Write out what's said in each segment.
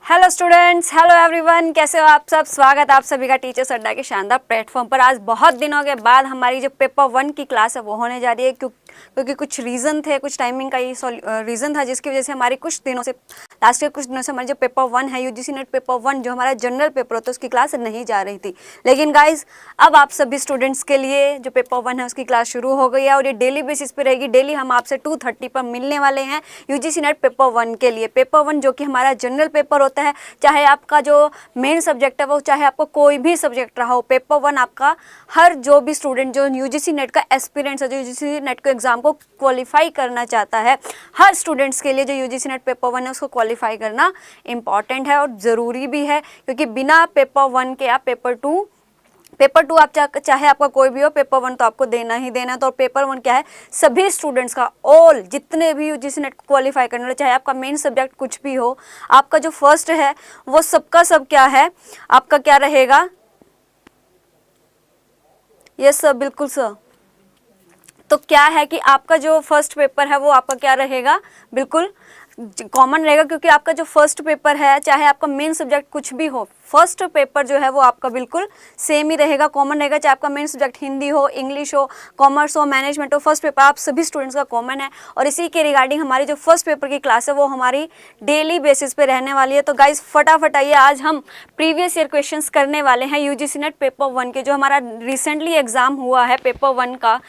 Hello students, hello everyone, कैसे हो आप सब। स्वागत है आप सभी का टीचर्स अड्डा के शानदार प्लेटफॉर्म पर। आज बहुत दिनों के बाद हमारी जो पेपर 1 की क्लास है वो होने जा रही है, क्योंकि कुछ रीज़न थे, कुछ टाइमिंग का ये रीज़न था जिसकी वजह से हमारी कुछ दिनों से लास्ट के कुछ दिनों से हमारी जो पेपर 1 है यूजीसी नेट पेपर 1 जो हमारा जनरल पेपर होता है उसकी क्लास नहीं जा रही थी। लेकिन गाइज अब आप सभी स्टूडेंट्स के लिए जो पेपर 1 है उसकी क्लास शुरू हो गई है और ये डेली बेसिस पे रहेगी। डेली हम आपसे 2:30 पर मिलने वाले हैं यूजीसी नेट पेपर 1 के लिए। पेपर 1 जो कि हमारा जनरल पेपर होता है, चाहे आपका जो मेन सब्जेक्ट है वो चाहे आपको कोई भी सब्जेक्ट रहा हो, पेपर 1 आपका हर जो भी स्टूडेंट जो यूजीसी नेट का एस्पिरेंट्स है, जो यूजीसी नेट के एग्जाम को क्वालिफाई करना चाहता है, हर स्टूडेंट्स के लिए जो यूजीसी नेट पेपर 1 है उसको क्वालिफाई करना इंपॉर्टेंट है और ज़रूरी भी है। क्योंकि बिना पेपर 1 के आप पेपर 2 आप चाहे आपका कोई भी हो, पेपर 1 तो आपको देना ही देना है। तो पेपर 1 क्या है, सभी स्टूडेंट्स का, ऑल जितने भी यूजीसी नेट क्वालिफाई करने वाले, चाहे आपका मेन सब्जेक्ट कुछ भी हो, आपका जो फर्स्ट है वो सबका सब क्या है, आपका क्या रहेगा। यस सर, बिल्कुल सर। तो क्या है कि आपका जो फर्स्ट पेपर है वो आपका क्या रहेगा, बिल्कुल कॉमन रहेगा। क्योंकि आपका जो फर्स्ट पेपर है, चाहे आपका मेन सब्जेक्ट कुछ भी हो, फर्स्ट पेपर जो है वो आपका बिल्कुल सेम ही रहेगा, कॉमन रहेगा। चाहे आपका मेन सब्जेक्ट हिंदी हो, इंग्लिश हो, कॉमर्स हो, मैनेजमेंट हो, फर्स्ट पेपर आप सभी स्टूडेंट्स का कॉमन है। और इसी के रिगार्डिंग हमारी जो फर्स्ट पेपर की क्लास है वो हमारी डेली बेसिस पे रहने वाली है। तो गाइज फटाफट आइए, आज हम प्रीवियस ईयर क्वेश्चंस करने वाले हैं यूजीसी नेट पेपर 1 के। जो हमारा रिसेंटली एग्जाम हुआ है पेपर 1 का,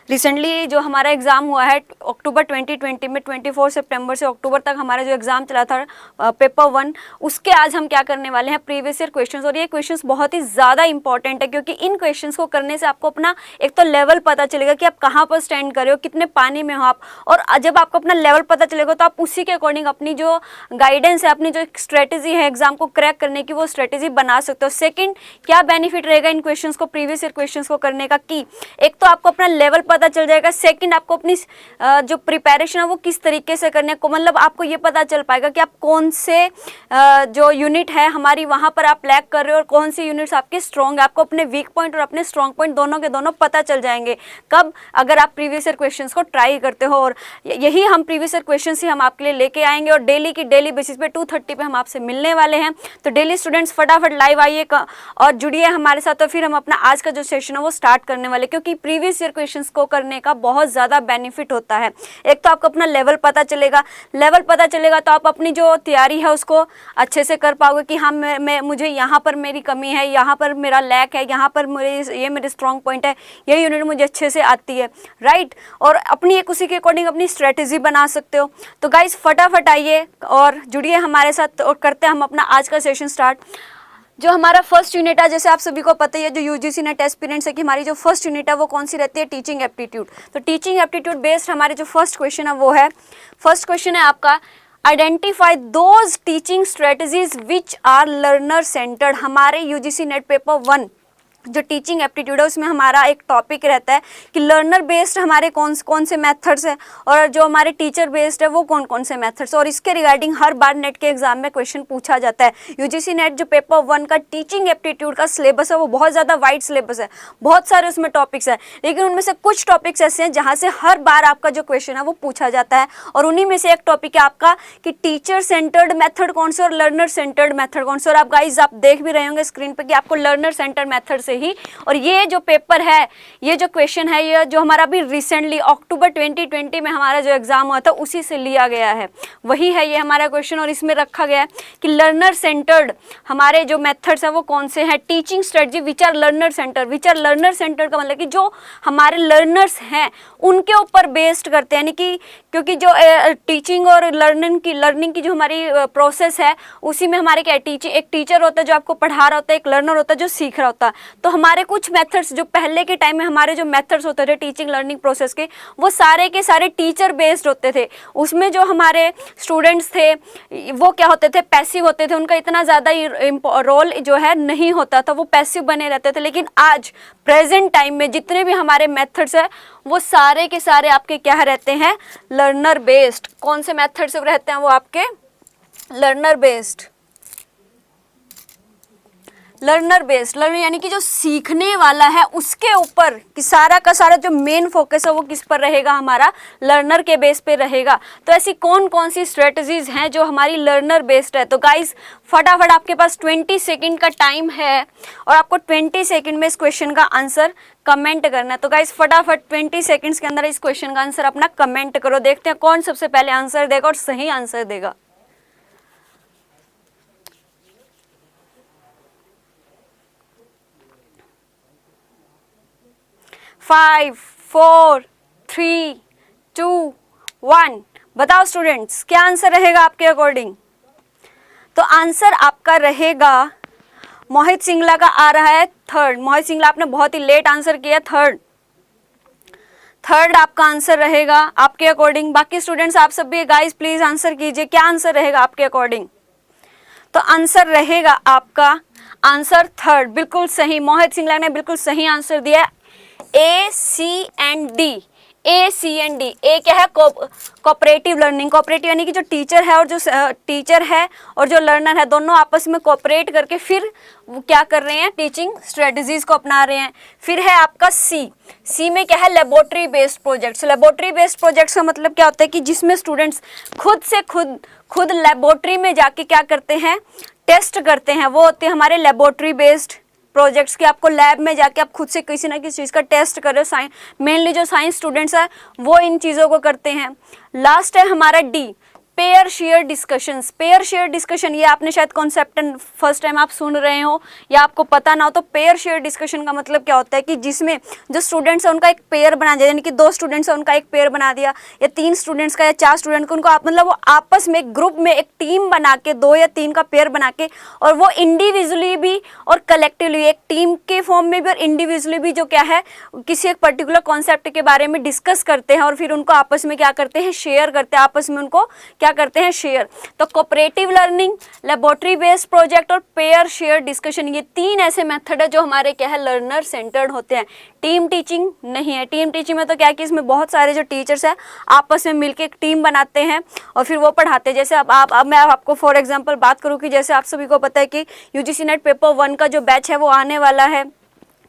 रिसेंटली जो हमारा एग्ज़ाम हुआ है अक्टूबर 2020 में, 24 सितंबर से अक्टूबर तक हमारा जो एग्ज़ाम चला था पेपर 1, उसके आज हम क्या करने वाले हैं, प्रीवियस ईयर क्वेश्चंस। और ये क्वेश्चंस बहुत ही ज़्यादा इंपॉर्टेंट है, क्योंकि इन क्वेश्चंस को करने से आपको अपना एक तो लेवल पता चलेगा कि आप कहाँ पर स्टैंड कर रहे हो, कितने पानी में हो आप। और जब आपको अपना लेवल पता चलेगा तो आप उसी के अकॉर्डिंग अपनी जो गाइडेंस है, अपनी जो स्ट्रेटेजी है एग्जाम को क्रैक करने की, वो स्ट्रेटेजी बना सकते हो। सेकेंड, क्या बेनिफिट रहेगा इन क्वेश्चंस को, प्रीवियस ईयर क्वेश्चंस को करने का, कि एक तो आपको अपना लेवल पता चल जाएगा। सेकंड, आपको अपनी जो प्रिपरेशन है वो किस तरीके से करने को, मतलब आपको ये पता चल पाएगा कि आप कौन से जो यूनिट है हमारी वहां पर आप लैग कर रहे हो और कौन सी यूनिट्स आपके स्ट्रॉन्ग है। आपको अपने वीक पॉइंट और अपने स्ट्रॉन्ग पॉइंट दोनों के दोनों पता चल जाएंगे। कब, अगर आप प्रीवियस ईयर क्वेश्चंस को ट्राई करते हो। और यही हम प्रीवियस ईयर क्वेश्चंस ही हम आपके लिए लेके आएंगे और डेली की डेली बेसिस पे 2:30 पे हम आपसे मिलने वाले हैं। तो डेली स्टूडेंट्स फटाफट लाइव आइए और जुड़िए हमारे साथ। तो फिर हम अपना आज का जो सेशन है वो स्टार्ट करने वाले, क्योंकि प्रीवियस ईयर क्वेश्चंस को करने का बहुत ज़्यादा बेनिफिट होता है। एक तो आपको अपना लेवल पता चलेगा, तो आप अपनी जो तैयारी है उसको अच्छे से कर पाओगे कि हाँ मुझे यहाँ पर मेरी कमी है, यहाँ पर मेरा लैक है, यहाँ पर मेरे स्ट्रॉन्ग पॉइंट है, ये यूनिट मुझे अच्छे से आती है, राइट। और अपनी एक उसी के अकॉर्डिंग अपनी स्ट्रेटेजी बना सकते हो। तो गाइज फटाफट आइए और जुड़िए हमारे साथ और करते हैं हम अपना आज का सेशन स्टार्ट। जो हमारा फर्स्ट यूनिट है, जैसे आप सभी को पता ही है, जो यूजीसी नेट एस्पिरेंट्स है कि हमारी जो फर्स्ट यूनिट है वो कौन सी रहती है, टीचिंग एप्टीट्यूड। तो टीचिंग एप्टीट्यूड बेस्ड हमारे जो फर्स्ट क्वेश्चन है वो है, फर्स्ट क्वेश्चन है आपका, identify those teaching strategies which are learner centred. हमारे यूजीसी नेट पेपर 1 जो टीचिंग एप्टीट्यूड है उसमें हमारा एक टॉपिक रहता है कि लर्नर बेस्ड हमारे कौन से मेथड्स हैं और जो हमारे टीचर बेस्ड है वो कौन से मेथड्स। और इसके रिगार्डिंग हर बार नेट के एग्जाम में क्वेश्चन पूछा जाता है। यूजीसी नेट जो पेपर 1 का टीचिंग एप्टीट्यूड का सिलेबस है वो बहुत ज़्यादा वाइड सिलेबस है, बहुत सारे उसमें टॉपिक्स हैं, लेकिन उनमें से कुछ टॉपिक्स ऐसे हैं जहाँ से हर बार आपका जो क्वेश्चन है वो पूछा जाता है। और उन्हीं में से एक टॉपिक है आपका कि टीचर सेंटर्ड मेथड कौन से और लर्नर सेंटर्ड मेथड कौन से। और आप गाइज आप देख भी रहे होंगे स्क्रीन पर कि आपको लर्नर सेंटर्ड मेथड ही, और ये जो पेपर है, ये जो क्वेश्चन है, ये जो हमारा भी रिसेंटली अक्टूबर 2020 में हमारा जो एग्जाम हुआ था उसी से लिया गया है, वही है ये हमारा क्वेश्चन। और इसमें रखा गया है कि लर्नर सेंटर्ड हमारे जो मेथड्स हैं वो कौन से हैं, teaching strategy which are learner centre. Which are learner centre का मतलब कि जो हमारे लर्नर्स हैं उनके ऊपर बेस्ड करते हैं, यानी कि क्योंकि जो टीचिंग और लर्निंग की जो हमारी प्रोसेस है उसी में हमारे क्या है, एक टीचर होता है जो आपको पढ़ा रहा होता है, एक लर्नर होता है जो सीख रहा होता है। तो हमारे कुछ मेथड्स जो पहले के टाइम में हमारे जो मेथड्स होते थे टीचिंग लर्निंग प्रोसेस के, वो सारे के सारे टीचर बेस्ड होते थे। उसमें जो हमारे स्टूडेंट्स थे वो क्या होते थे, पैसिव होते थे, उनका इतना ज़्यादा रोल जो है नहीं होता था, वो पैसिव बने रहते थे। लेकिन आज प्रेजेंट टाइम में जितने भी हमारे मेथड्स हैं वो सारे के सारे आपके क्या रहते हैं, लर्नर बेस्ड। कौन से मेथड्स रहते हैं वो आपके learner based. Learner based, learner यानी कि जो सीखने वाला है उसके ऊपर कि सारा का सारा जो मेन फोकस है वो किस पर रहेगा, हमारा लर्नर के बेस पे रहेगा। तो ऐसी कौन कौन सी स्ट्रेटजीज हैं जो हमारी लर्नर बेस्ड है। तो गाइस फटाफट आपके पास 20 सेकेंड का टाइम है और आपको 20 सेकेंड में इस क्वेश्चन का आंसर कमेंट करना है। तो गाइस फटाफट 20 सेकेंड्स के अंदर इस क्वेश्चन का आंसर अपना कमेंट करो, देखते हैं कौन सबसे पहले आंसर देगा और सही आंसर देगा। 5 4 3 2 1 बताओ स्टूडेंट्स क्या आंसर रहेगा आपके अकॉर्डिंग। तो आंसर आपका रहेगा, मोहित सिंगला का आ रहा है थर्ड। मोहित सिंगला आपने बहुत ही लेट आंसर किया, थर्ड आपका आंसर रहेगा आपके अकॉर्डिंग। बाकी स्टूडेंट्स आप सब भी गाइस प्लीज आंसर कीजिए, क्या आंसर रहेगा आपके अकॉर्डिंग। तो आंसर रहेगा आपका आंसर थर्ड, बिल्कुल सही। मोहित सिंगला ने बिल्कुल सही आंसर दिया, A, C and D। A, C and D। ए क्या है, कोऑपरेटिव लर्निंग। कोऑपरेटिव यानी कि जो टीचर है और जो लर्नर है दोनों आपस में कोऑपरेट करके फिर वो क्या कर रहे हैं, टीचिंग स्ट्रेटजीज को अपना रहे हैं। फिर है आपका सी में क्या है, laboratory based projects. Laboratory based projects का मतलब क्या होता है कि जिसमें स्टूडेंट्स खुद लेबोरेटरी में जाके क्या करते हैं, टेस्ट करते हैं, वो होते हैं हमारे लेबोरेटरी बेस्ड प्रोजेक्ट्स के। आपको लैब में जाके आप खुद से किसी ना किसी चीज़ का टेस्ट कर रहे हो। मेनली जो साइंस स्टूडेंट्स है वो इन चीज़ों को करते हैं। लास्ट है हमारा D, pair share discussions. Pair share discussion ये आपने शायद कॉन्सेप्ट फर्स्ट टाइम आप सुन रहे हो या आपको पता ना हो। तो पेयर शेयर डिस्कशन का मतलब क्या होता है कि जिसमें जो स्टूडेंट्स है उनका एक पेयर बना दिया, यानी कि 2 स्टूडेंट्स है उनका एक पेयर बना दिया, या 3 स्टूडेंट्स का या 4 स्टूडेंट का, उनको आप मतलब वो आपस में एक ग्रुप में एक टीम बना के 2 या 3 का पेयर बना के, और वो इंडिविजुअली भी और कलेक्टिवली एक टीम के फॉर्म में भी और इंडिविजुअली भी जो क्या है किसी एक पर्टिकुलर कॉन्सेप्ट के बारे में डिस्कस करते हैं और फिर उनको आपस में क्या करते हैं, शेयर करते हैं, आपस में उनको क्या करते हैं, शेयर। तो cooperative learning, laboratory based project और पेयर शेयर डिस्कशन, ये 3 ऐसे मेथड है जो हमारे क्या है, लर्नर सेंटर्ड होते हैं। टीम टीचिंग नहीं है। टीम टीचिंग में तो क्या है कि इसमें बहुत सारे जो टीचर्स हैं आपस में मिलकर एक टीम बनाते हैं और फिर वो पढ़ाते हैं। जैसे अब मैं आपको फॉर एग्जांपल बात करूँ कि जैसे आप सभी को पता है कि यूजीसी नेट पेपर 1 का जो बैच है वो आने वाला है,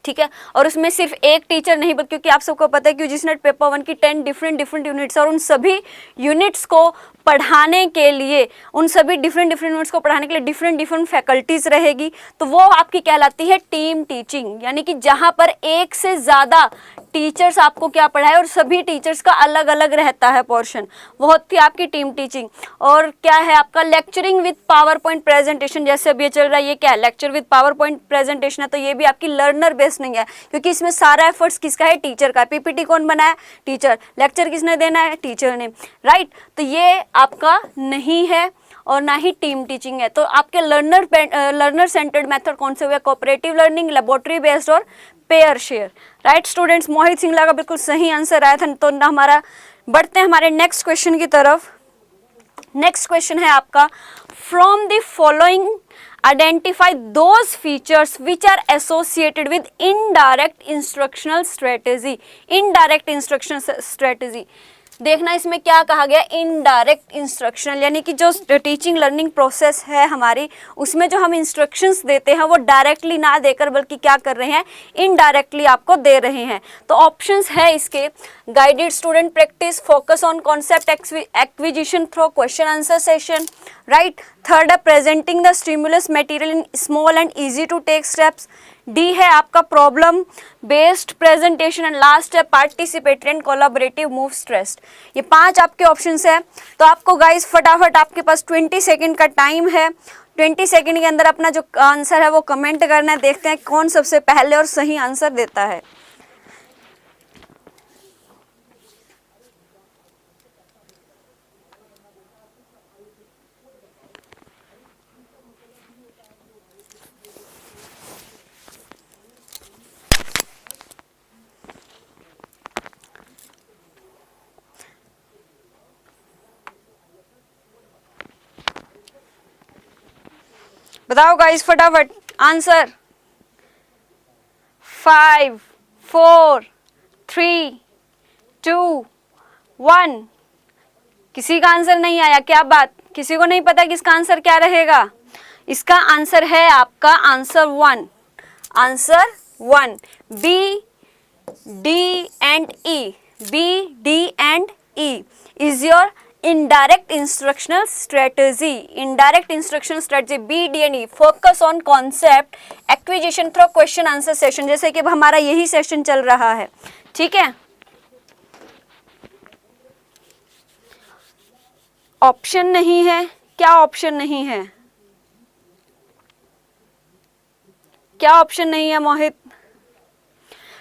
ठीक है, और उसमें सिर्फ एक टीचर नहीं, बल्कि क्योंकि आप सबको पता है कि यूजीसी नेट पेपर 1 की 10 डिफरेंट यूनिट्स, और उन सभी यूनिट्स को पढ़ाने के लिए, उन सभी डिफरेंट यूनिट्स को पढ़ाने के लिए डिफरेंट फैकल्टीज रहेगी। तो वो आपकी कहलाती है टीम टीचिंग, यानी कि जहाँ पर एक से ज़्यादा टीचर्स आपको क्या पढ़ाए और सभी टीचर्स का अलग अलग रहता है पोर्शन, वो होती है आपकी टीम टीचिंग। और क्या है आपका lecturing with power point presentation, जैसे अब ये चल रहा है, ये क्या है, lecture with power point presentation है। तो ये भी आपकी लर्नर बेस्ड नहीं है, क्योंकि इसमें सारा एफर्ट्स किसका है, टीचर का। पीपीटी कौन बनाया, टीचर। लेक्चर किसने देना है, टीचर ने, राइट। तो ये आपका नहीं है और ना ही टीम टीचिंग है। तो आपके लर्नर सेंटर्ड मेथड कौन से हुए, कोऑपरेटिव लर्निंग, लेबोरेटरी बेस्ड और पेयर शेयर, राइट स्टूडेंट्स। मोहित सिंगला का बिल्कुल सही आंसर आया था। तो हमारा बढ़ते हैं हमारे नेक्स्ट क्वेश्चन की तरफ। नेक्स्ट क्वेश्चन है आपका, from the following identify those features which are associated with indirect instructional strategy. Indirect instructional strategy, देखना इसमें क्या कहा गया, इनडायरेक्ट इंस्ट्रक्शनल, यानी कि जो टीचिंग लर्निंग प्रोसेस है हमारी, उसमें जो हम इंस्ट्रक्शंस देते हैं वो डायरेक्टली ना देकर बल्कि क्या कर रहे हैं, इनडायरेक्टली आपको दे रहे हैं। तो ऑप्शंस है इसके, guided student practice, focus on concept acquisition through question answer session, right. Third है presenting the stimulus material in small and easy to take steps. D है आपका problem based presentation and last है participatory and collaborative move stressed. ये 5 आपके options हैं। तो आपको guys फटाफट आपके पास 20 सेकंड का टाइम है। 20 सेकंड के अंदर अपना जो आंसर है वो कमेंट करना है। देखते हैं कौन सबसे पहले और सही आंसर देता है। बताओ गाइस फटाफट आंसर। 5 4 3 2 1। किसी का आंसर नहीं आया, क्या बात, किसी को नहीं पता कि इसका आंसर क्या रहेगा। इसका आंसर है आपका answer 1, answer 1 B D and E, B D and E is your indirect instructional strategy, indirect instructional strategy B D and E, focus on concept acquisition through question answer session, जैसे कि अब हमारा यही session चल रहा है, ठीक है। ऑप्शन नहीं है, क्या ऑप्शन नहीं है, क्या ऑप्शन नहीं है मोहित?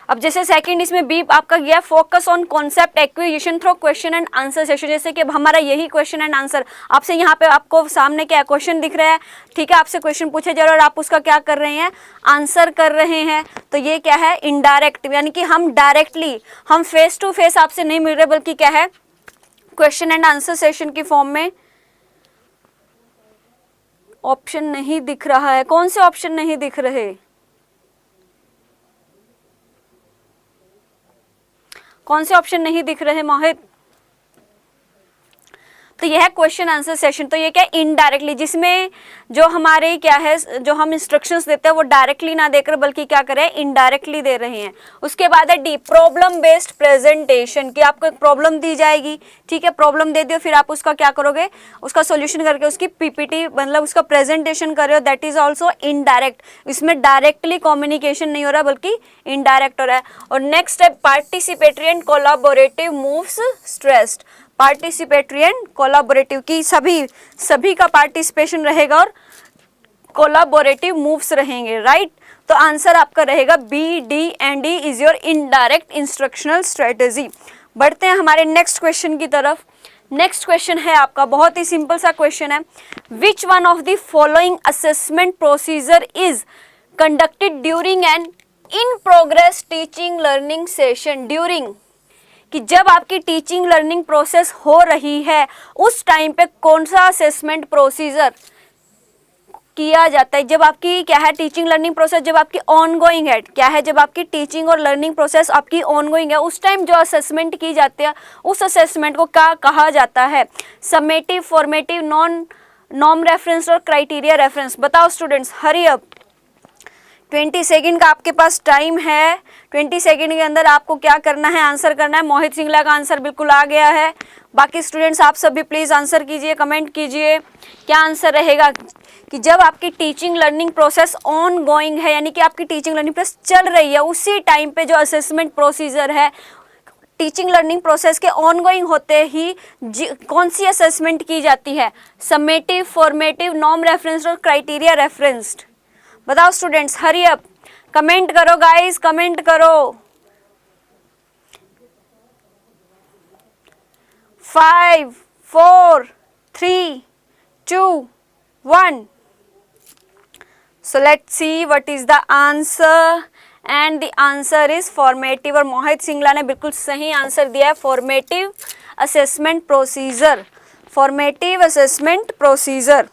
अब जैसे सेकंड इसमें बी आपका गया focus on concept acquisition through question and answer session, जैसे कि अब हमारा यही क्वेश्चन एंड आंसर आपसे यहाँ पे आपको सामने क्या क्वेश्चन दिख रहा है, ठीक है, आपसे क्वेश्चन पूछे जा रहा है और आप उसका क्या कर रहे हैं, आंसर कर रहे हैं। तो ये क्या है, इनडायरेक्ट, यानी कि हम डायरेक्टली, हम फेस टू फेस आपसे नहीं मिल रहे, बल्कि क्या है, क्वेश्चन एंड आंसर सेशन की फॉर्म में। ऑप्शन नहीं दिख रहा है, कौन से ऑप्शन नहीं दिख रहे, कौन से ऑप्शन नहीं दिख रहे मोहित? तो यह है क्वेश्चन आंसर सेशन। तो ये क्या इनडायरेक्टली, जिसमें जो हमारे क्या है, जो हम इंस्ट्रक्शंस देते हैं वो डायरेक्टली ना देकर बल्कि क्या करें, इनडायरेक्टली दे रहे हैं। उसके बाद है डी प्रॉब्लम बेस्ड प्रेजेंटेशन, कि आपको एक प्रॉब्लम दी जाएगी, ठीक है, प्रॉब्लम दे दियो, फिर आप उसका क्या करोगे, उसका सॉल्यूशन करके उसकी पीपीटी मतलब उसका प्रेजेंटेशन कर रहे हो, दैट इज ऑल्सो इनडायरेक्ट। इसमें डायरेक्टली कम्युनिकेशन नहीं हो रहा बल्कि इनडायरेक्ट हो रहा है। और नेक्स्ट है participatory and collaborative moves stressed, participatory and collaborative की सभी का पार्टिसिपेशन रहेगा और कोलैबोरेटिव मूव्स रहेंगे, राइट। तो आंसर आपका रहेगा B D and E is your indirect instructional strategy. बढ़ते हैं हमारे नेक्स्ट क्वेश्चन की तरफ। नेक्स्ट क्वेश्चन है आपका बहुत ही सिंपल सा क्वेश्चन है, which one of the following assessment procedure is conducted during an in progress teaching learning session. During, कि जब आपकी टीचिंग लर्निंग प्रोसेस हो रही है उस टाइम पे कौन सा असेसमेंट प्रोसीजर किया जाता है। जब आपकी क्या है टीचिंग लर्निंग प्रोसेस, जब आपकी ऑनगोइंग है, क्या है, जब आपकी टीचिंग और लर्निंग प्रोसेस आपकी ऑनगोइंग है, उस टाइम जो असेसमेंट की जाती है उस असेसमेंट को क्या कहा जाता है, समेटिव, फॉर्मेटिव, नॉर्म रेफरेंस और क्राइटेरिया रेफरेंस। बताओ स्टूडेंट्स, हरी अप, 20 सेकंड का आपके पास टाइम है। 20 सेकंड के अंदर आपको क्या करना है, आंसर करना है। मोहित सिंगला का आंसर बिल्कुल आ गया है। बाकी स्टूडेंट्स आप सभी प्लीज आंसर कीजिए, कमेंट कीजिए क्या आंसर रहेगा। कि जब आपकी teaching learning process on going है, यानी कि आपकी टीचिंग लर्निंग प्रोसेस चल रही है, उसी टाइम पे जो असेसमेंट प्रोसीजर है, टीचिंग लर्निंग प्रोसेस के ऑनगोइंग होते ही कौन सी असेसमेंट की जाती है, समेटिव, फॉर्मेटिव, नॉर्म रेफरेंस और क्राइटेरिया रेफरेंस्ड। बताओ स्टूडेंट्स, हरी अप, कमेंट करो गाइस, कमेंट करो। 5 4 3 2 1। So let's see what is the answer and the answer is formative। और मोहित सिंगला ने बिल्कुल सही आंसर दिया है, formative assessment procedure, formative assessment procedure.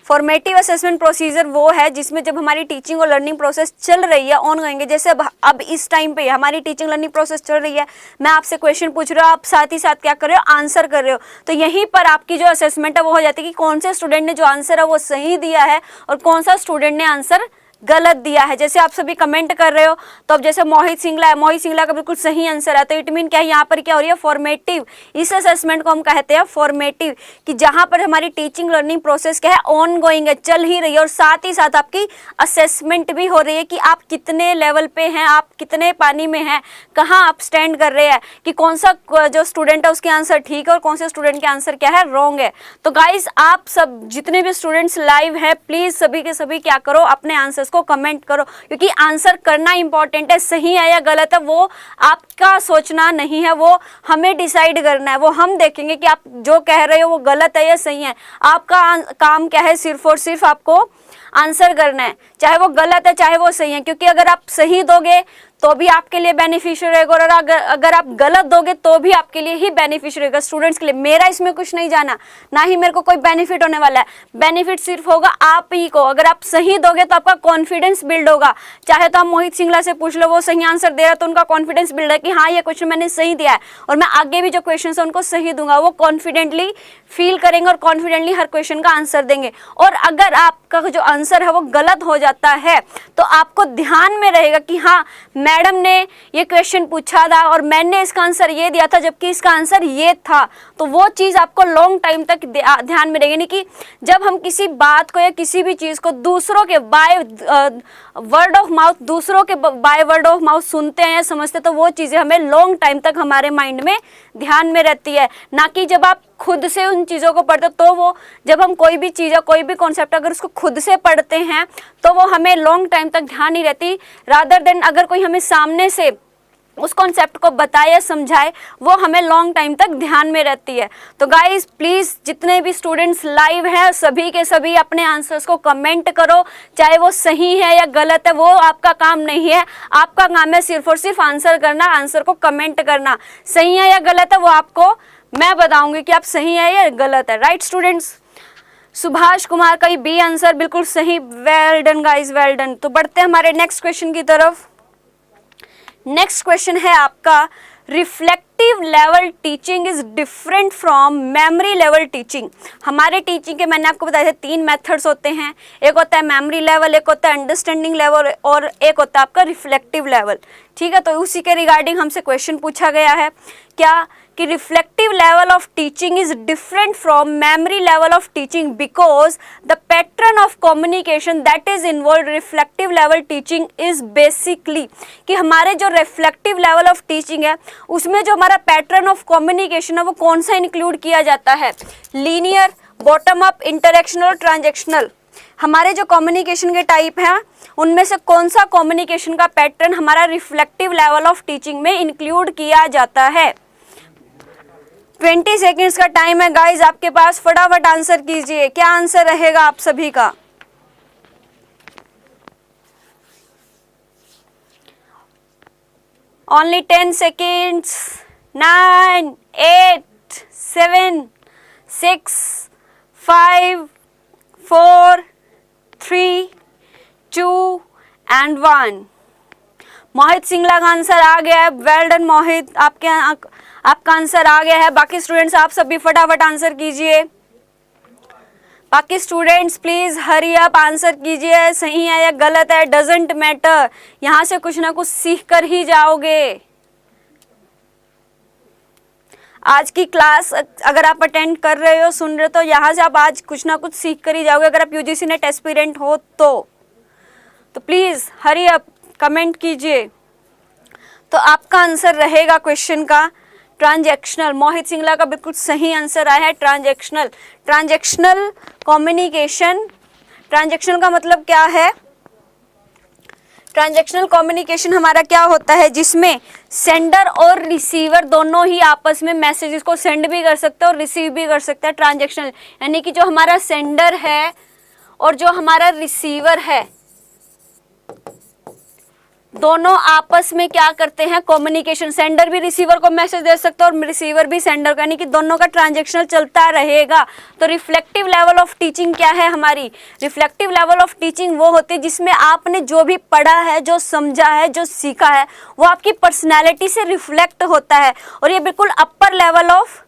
Formative assessment procedure वो है जिसमें जब हमारी टीचिंग और लर्निंग प्रोसेस चल रही है, ऑन गोइंग, जैसे अब इस टाइम पे हमारी टीचिंग लर्निंग प्रोसेस चल रही है, मैं आपसे क्वेश्चन पूछ रहा हूँ, आप साथ ही साथ क्या कर रहे हो, आंसर कर रहे हो। तो यहीं पर आपकी जो असेसमेंट है वो हो जाती है कि कौन से स्टूडेंट ने जो आंसर है वो सही दिया है और कौन सा स्टूडेंट ने आंसर गलत दिया है। जैसे आप सभी कमेंट कर रहे हो, तो अब जैसे मोहित सिंगला है, मोहित सिंगला का बिल्कुल सही आंसर है, तो इट मीन क्या है, यहाँ पर क्या हो रही है, फॉर्मेटिव। इस असेसमेंट को हम कहते हैं फॉर्मेटिव, कि जहाँ पर हमारी टीचिंग लर्निंग प्रोसेस क्या है, ऑन गोइंग है, चल ही रही है, और साथ ही साथ आपकी असेसमेंट भी हो रही है कि आप कितने लेवल पे हैं, आप कितने पानी में हैं, कहाँ आप स्टैंड कर रहे हैं, कि कौन सा जो स्टूडेंट है उसके आंसर ठीक है और कौन से स्टूडेंट के आंसर क्या है, रॉन्ग है। तो गाइज आप सब जितने भी स्टूडेंट्स लाइव है, प्लीज सभी के सभी क्या करो, अपने आंसर्स को कमेंट करो, क्योंकि आंसर करना इंपॉर्टेंट है। सही है या गलत है वो आपका सोचना नहीं है, वो हमें डिसाइड करना है। वो हम देखेंगे कि आप जो कह रहे हो वो गलत है या सही है। आपका काम क्या है, सिर्फ और सिर्फ आपको आंसर करना है, चाहे वो गलत है चाहे वो सही है, क्योंकि अगर आप सही दोगे तो भी आपके लिए बेनिफिशियल रहेगा और अगर आप गलत दोगे तो भी आपके लिए ही बेनिफिशियल रहेगा, स्टूडेंट्स के लिए। मेरा इसमें कुछ नहीं जाना, ना ही मेरे को कोई बेनिफिट होने वाला है। बेनिफिट सिर्फ होगा आप ही को। अगर आप सही दोगे तो आपका कॉन्फिडेंस बिल्ड होगा। चाहे तो आप मोहित सिंगला से पूछ लो, वो सही आंसर दे रहा तो उनका कॉन्फिडेंस बिल्ड है कि हाँ ये क्वेश्चन मैंने सही दिया है और मैं आगे भी जो क्वेश्चन है उनको सही दूंगा, वो कॉन्फिडेंटली फील करेंगे और कॉन्फिडेंटली हर क्वेश्चन का आंसर देंगे। और अगर आपका जो आंसर है वो गलत हो जाता है तो आपको ध्यान में रहेगा कि हाँ मैडम ने ये क्वेश्चन पूछा था और मैंने इसका आंसर ये दिया था जबकि इसका आंसर ये था, तो वो चीज़ आपको लॉन्ग टाइम तक ध्यान में रहेगी। यानी कि जब हम किसी बात को या किसी भी चीज़ को दूसरों के बाय वर्ड ऑफ माउथ, दूसरों के बाय वर्ड ऑफ माउथ सुनते हैं या समझते हैं तो वो चीज़ें हमें लॉन्ग टाइम तक हमारे माइंड में ध्यान में रहती है, ना कि जब आप खुद से उन चीज़ों को पढ़ते हो। तो वो जब हम कोई भी चीज़ या कोई भी कॉन्सेप्ट अगर उसको खुद से पढ़ते हैं तो वो हमें लॉन्ग टाइम तक ध्यान नहीं रहती, रादर देन अगर कोई हमें सामने से उस कॉन्सेप्ट को बताए समझाए वो हमें लॉन्ग टाइम तक ध्यान में रहती है। तो गाइस प्लीज़ जितने भी स्टूडेंट्स लाइव हैं सभी के सभी अपने आंसर्स को कमेंट करो, चाहे वो सही है या गलत है वो आपका काम नहीं है, आपका काम है सिर्फ और सिर्फ आंसर करना, आंसर को कमेंट करना। सही है या गलत है वो आपको मैं बताऊंगी कि आप सही है या गलत है। राइट स्टूडेंट्स, सुभाष कुमार का बी आंसर बिल्कुल सही। Well done guys, well done. तो बढ़ते हैं हमारे नेक्स्ट क्वेश्चन की तरफ। नेक्स्ट क्वेश्चन है आपका, reflective level teaching is different from memory level teaching. हमारे टीचिंग के मैंने आपको बताया था 3 मेथड्स होते हैं, एक होता है मेमोरी लेवल, एक होता है अंडरस्टैंडिंग लेवल और एक होता है आपका रिफ्लेक्टिव लेवल। ठीक है, तो उसी के रिगार्डिंग हमसे क्वेश्चन पूछा गया है क्या कि reflective level of teaching is different from memory level of teaching because the pattern of communication that is involve reflective level teaching is basically, कि हमारे जो रिफ्लेक्टिव लेवल ऑफ टीचिंग है उसमें जो हमारा पैटर्न ऑफ कम्युनिकेशन है वो कौन सा इंक्लूड किया जाता है, लीनियर, बॉटम अप, इंटरेक्शनल और ट्रांजेक्शनल। हमारे जो कम्युनिकेशन के टाइप हैं उनमें से कौन सा कम्युनिकेशन का पैटर्न हमारा रिफ्लेक्टिव लेवल ऑफ टीचिंग में इंक्लूड किया जाता है। 20 सेकेंड्स का टाइम है गाइज आपके पास, फटाफट आंसर कीजिए, क्या आंसर रहेगा आप सभी का। Only 10 seconds. 9, 8, 7, 6, 5, 4, 3, 2 and 1। मोहित सिंगला का आंसर आ गया है। वेल डन मोहित, आपका आंसर आ गया है। बाकी स्टूडेंट्स आप सब भी फटाफट आंसर कीजिए। बाकी students please hurry up, answer कीजिए, सही है या गलत है डजंट मैटर, यहाँ से कुछ ना कुछ सीख कर ही जाओगे। आज की क्लास अगर आप अटेंड कर रहे हो, सुन रहे हो, तो यहाँ से आप आज कुछ ना कुछ सीख कर ही जाओगे अगर आप यूजीसी नेट एस्पिरेंट हो तो प्लीज हरी अप, कमेंट कीजिए। तो आपका आंसर रहेगा क्वेश्चन का ट्रांजैक्शनल। मोहित सिंगला का बिल्कुल सही आंसर आया है ट्रांजैक्शनल। ट्रांजैक्शनल कम्युनिकेशन, ट्रांजैक्शनल का मतलब क्या है, ट्रांजैक्शनल कम्युनिकेशन हमारा क्या होता है जिसमें सेंडर और रिसीवर दोनों ही आपस में मैसेजेस को सेंड भी कर सकते हैं और रिसीव भी कर सकते हैं। ट्रांजैक्शनल यानी कि जो हमारा सेंडर है और जो हमारा रिसीवर है दोनों आपस में क्या करते हैं, कम्युनिकेशन। सेंडर भी रिसीवर को मैसेज दे सकता है और रिसीवर भी सेंडर को, यानी कि दोनों का ट्रांजैक्शनल चलता रहेगा। तो रिफ्लेक्टिव लेवल ऑफ टीचिंग क्या है हमारी, रिफ्लेक्टिव लेवल ऑफ टीचिंग वो होती है जिसमें आपने जो भी पढ़ा है, जो समझा है, जो सीखा है वो आपकी पर्सनैलिटी से रिफ्लेक्ट होता है। और ये बिल्कुल अपर लेवल ऑफ,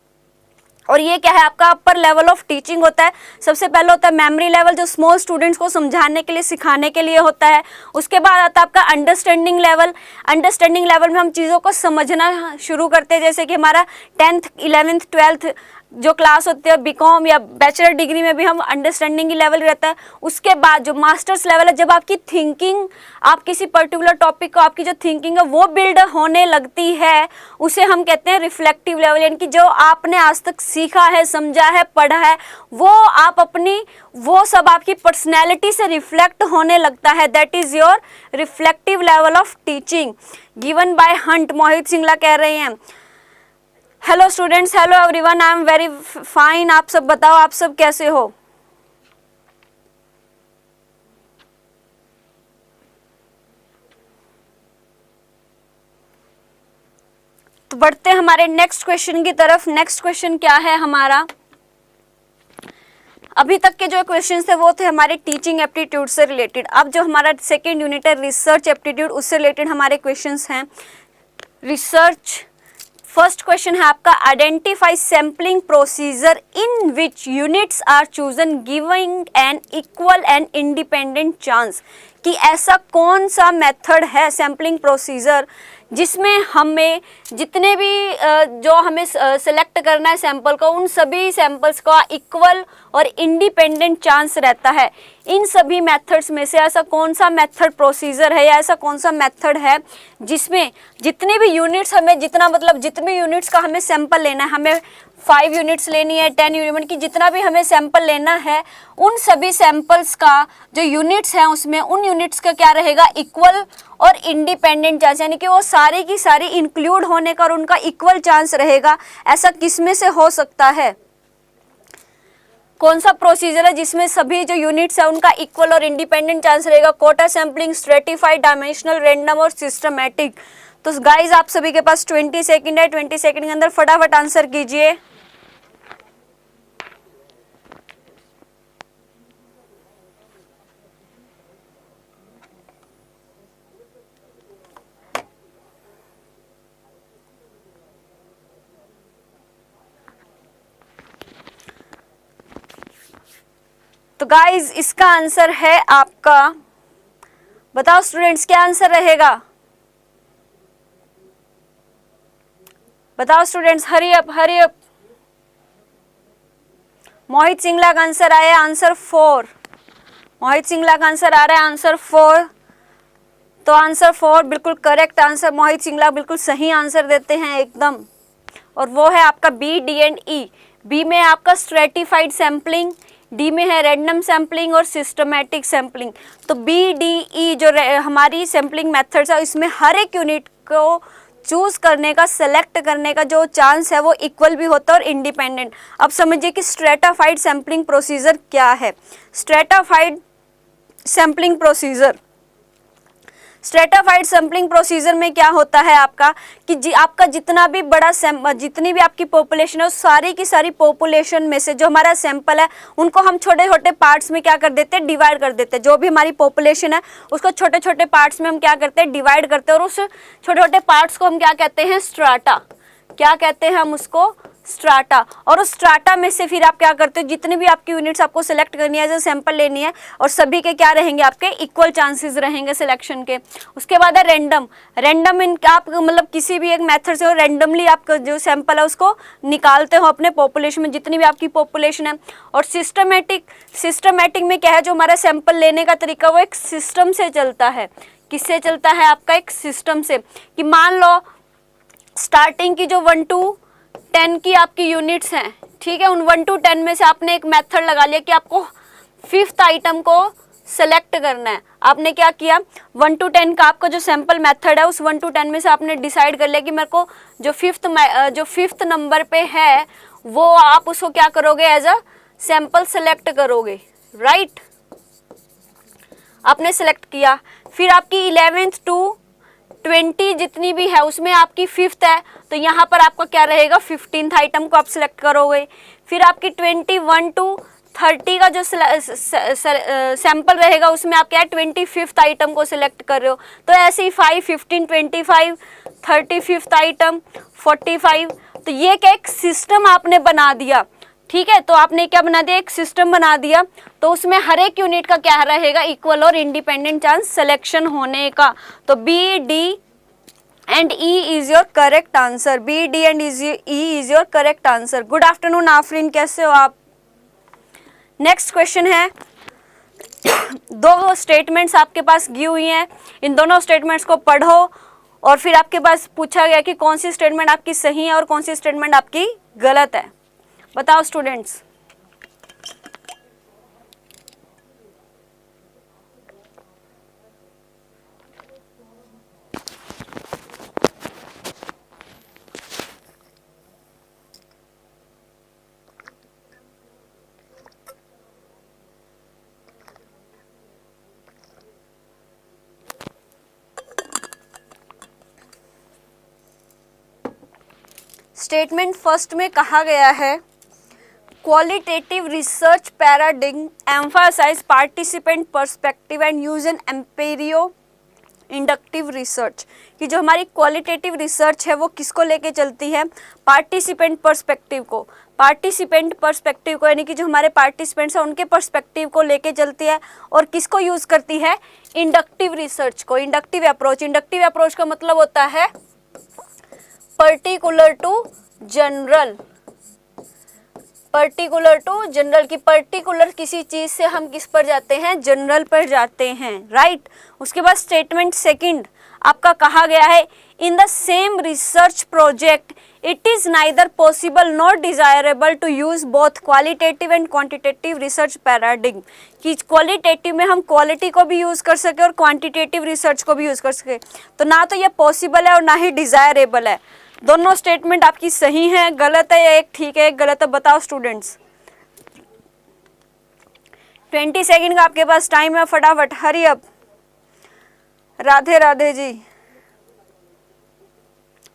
और ये क्या है आपका अपर लेवल ऑफ टीचिंग होता है। सबसे पहले होता है मेमोरी लेवल जो स्मॉल स्टूडेंट्स को समझाने के लिए, सिखाने के लिए होता है। उसके बाद आता है आपका अंडरस्टैंडिंग लेवल। अंडरस्टैंडिंग लेवल में हम चीज़ों को समझना शुरू करते हैं, जैसे कि हमारा 10th, 11th, 12th जो क्लास होती है बीकॉम या बैचलर डिग्री में भी हम अंडरस्टैंडिंग की लेवल रहता है। उसके बाद जो मास्टर्स लेवल है, जब आपकी थिंकिंग, आप किसी पर्टिकुलर टॉपिक को, आपकी जो थिंकिंग है वो बिल्ड होने लगती है, उसे हम कहते हैं रिफ्लेक्टिव लेवल। यानी कि जो आपने आज तक सीखा है, समझा है, पढ़ा है, वो आप अपनी, वो सब आपकी पर्सनैलिटी से रिफ्लेक्ट होने लगता है। That is your reflective level of teaching given by Hunt. Mohit Singla कह रहे हैं hello students, hello everyone, I am very fine. आप सब बताओ आप सब कैसे हो। तो बढ़ते हैं हमारे नेक्स्ट क्वेश्चन की तरफ। नेक्स्ट क्वेश्चन क्या है हमारा, अभी तक के जो क्वेश्चंस थे वो थे हमारे टीचिंग एप्टीट्यूड से रिलेटेड। अब जो हमारा सेकेंड यूनिट है रिसर्च एप्टीट्यूड, उससे रिलेटेड हमारे क्वेश्चंस हैं। रिसर्च। फर्स्ट क्वेश्चन है आपका, identify sampling procedure in which units are chosen giving an equal and independent chance, कि ऐसा कौन सा मेथड है सैम्पलिंग प्रोसीजर जिसमें हमें जितने भी जो हमें सेलेक्ट करना है सैंपल को, उन सभी सैंपल्स का इक्वल और इंडिपेंडेंट चांस रहता है। इन सभी मेथड्स में से ऐसा कौन सा मेथड प्रोसीजर है या ऐसा कौन सा मेथड है जिसमें जितने भी यूनिट्स हमें जितने यूनिट्स का हमें सैंपल लेना है, हमें 5 यूनिट्स लेनी है, 10 यूनिट की जितना भी हमें सैंपल लेना है, उन सभी सैंपल्स का जो यूनिट्स हैं उसमें उन यूनिट्स का क्या रहेगा, इक्वल और इंडिपेंडेंट चांस, यानी कि वो सारी की सारी इंक्लूड होने का और उनका इक्वल चांस रहेगा। ऐसा किसमें से हो सकता है? कौन सा प्रोसीजर है जिसमें सभी जो यूनिट्स है उनका इक्वल और इंडिपेंडेंट चांस रहेगा? Quota sampling, stratified, dimensional, random और सिस्टमैटिक। तो गाइज आप सभी के पास 20 सेकंड है, 20 सेकंड के अंदर फटाफट आंसर कीजिए। तो गाइज इसका आंसर है आपका, बताओ स्टूडेंट्स क्या आंसर रहेगा? बताओ students, hurry up hurry up. Mohit Singla का आंसर आया आंसर 4। मोहित सिंगला का आंसर आ रहा है आंसर 4। तो आंसर 4 बिल्कुल करेक्ट आंसर, मोहित सिंगला बिल्कुल सही आंसर देते हैं एकदम, और वो है आपका B, D and E. B में आपका स्ट्रेटिफाइड सैम्पलिंग, डी में है रैंडम सैम्पलिंग और सिस्टमैटिक सैम्पलिंग। तो बी, डी, ई जो हमारी सैम्पलिंग मेथड्स है इसमें हर एक यूनिट को चूज करने का, सेलेक्ट करने का जो चांस है वो इक्वल भी होता है और इंडिपेंडेंट। अब समझिए कि स्ट्रेटाफाइड सैम्पलिंग प्रोसीजर क्या है। स्ट्रेटाफाइड सैम्पलिंग प्रोसीजर, स्ट्रेटाफाइड सैम्पलिंग प्रोसीजर में क्या होता है आपका कि आपका जितना भी बड़ा जितनी भी आपकी पॉपुलेशन है उस सारी की सारी पॉपुलेशन में से जो हमारा सैंपल है उनको हम छोटे छोटे पार्ट्स में क्या कर देते हैं, डिवाइड कर देते हैं। जो भी हमारी पॉपुलेशन है उसको छोटे छोटे पार्ट्स में हम क्या करते हैं, डिवाइड करते हैं, और उस छोटे छोटे पार्ट्स को हम क्या कहते हैं, स्ट्राटा। क्या कहते हैं हम उसको, स्ट्राटा। और उस स्ट्राटा में से फिर आप क्या करते हो, जितने भी आपकी यूनिट्स आपको सेलेक्ट करनी है, जो सैंपल लेनी है, और सभी के क्या रहेंगे, आपके इक्वल चांसेस रहेंगे सिलेक्शन के। उसके बाद है रैंडम। रैंडम इन आप मतलब किसी भी एक मेथड से रैंडमली आप जो सैंपल है उसको निकालते हो अपने पॉपुलेशन में, जितनी भी आपकी पॉपुलेशन है। और सिस्टमैटिक, सिस्टमैटिक में क्या है, जो हमारा सैंपल लेने का तरीका वो एक सिस्टम से चलता है। किससे चलता है, आपका एक सिस्टम से। कि मान लो स्टार्टिंग की जो 1 to 10 की आपकी यूनिट्स हैं, ठीक है, उन 1 to 10 में से आपने एक मेथड लगा लिया कि आपको 5th आइटम को सेलेक्ट करना है। आपने क्या किया, 1 to 10 का आपका जो सैंपल मेथड है उस 1 to 10 में से आपने डिसाइड कर लिया कि मेरे को जो 5th नंबर पे है वो आप उसको क्या करोगे, एज अ सैंपल सेलेक्ट करोगे, राइट। आपने सेलेक्ट किया, फिर आपकी 11th to 20 जितनी भी है उसमें आपकी 5th है, तो यहाँ पर आपका क्या रहेगा, 15th आइटम को आप सिलेक्ट करोगे। फिर आपकी 21 to 30 का जो सैंपल रहेगा उसमें आप क्या है, 25th आइटम को सिलेक्ट कर रहे हो। तो ऐसे ही 5, 15, 25, 35th आइटम, 45। तो ये क्या एक सिस्टम आपने बना दिया, ठीक है। तो आपने क्या बना दिया, एक सिस्टम बना दिया। तो उसमें हर एक यूनिट का क्या रहेगा, इक्वल और इंडिपेंडेंट चांस सिलेक्शन होने का। तो B, D and E is your correct answer. B, D and E is your correct answer. Good afternoon Afreen, कैसे हो आप? नेक्स्ट क्वेश्चन है, दो स्टेटमेंट्स आपके पास दी हुई हैं, इन दोनों स्टेटमेंट्स को पढ़ो और फिर आपके पास पूछा गया कि कौन सी स्टेटमेंट आपकी सही है और कौन सी स्टेटमेंट आपकी गलत है। बताओ स्टूडेंट्स। स्टेटमेंट फर्स्ट में कहा गया है, qualitative research paradigm emphasize participant perspective and use an inductive research, कि जो हमारी क्वालिटेटिव रिसर्च है वो किसको लेके चलती है, पार्टिसिपेंट पर्सपेक्टिव को, पार्टिसिपेंट पर्सपेक्टिव को, यानी कि जो हमारे पार्टिसिपेंट्स हैं उनके पर्सपेक्टिव को लेके चलती है। और किसको यूज करती है, इंडक्टिव रिसर्च को, इंडक्टिव अप्रोच। इंडक्टिव अप्रोच का मतलब होता है particular to general, particular to general, की पर्टिकुलर किसी चीज से हम किस पर जाते हैं, जनरल पर जाते हैं, राइट। उसके बाद स्टेटमेंट सेकंड आपका कहा गया है, in the same research project it is neither possible nor desirable to use both qualitative and quantitative research paradigm, कि क्वालिटेटिव में हम क्वालिटी को भी यूज कर सके और क्वांटिटेटिव रिसर्च को भी यूज कर सके। तो ना तो ये पॉसिबल है और ना ही डिजायरेबल है। दोनों स्टेटमेंट आपकी सही है, गलत है, या एक ठीक है एक गलत है, बताओ स्टूडेंट्स। 20 सेकंड का आपके पास टाइम है, फटाफट हरी अप। राधे राधे जी।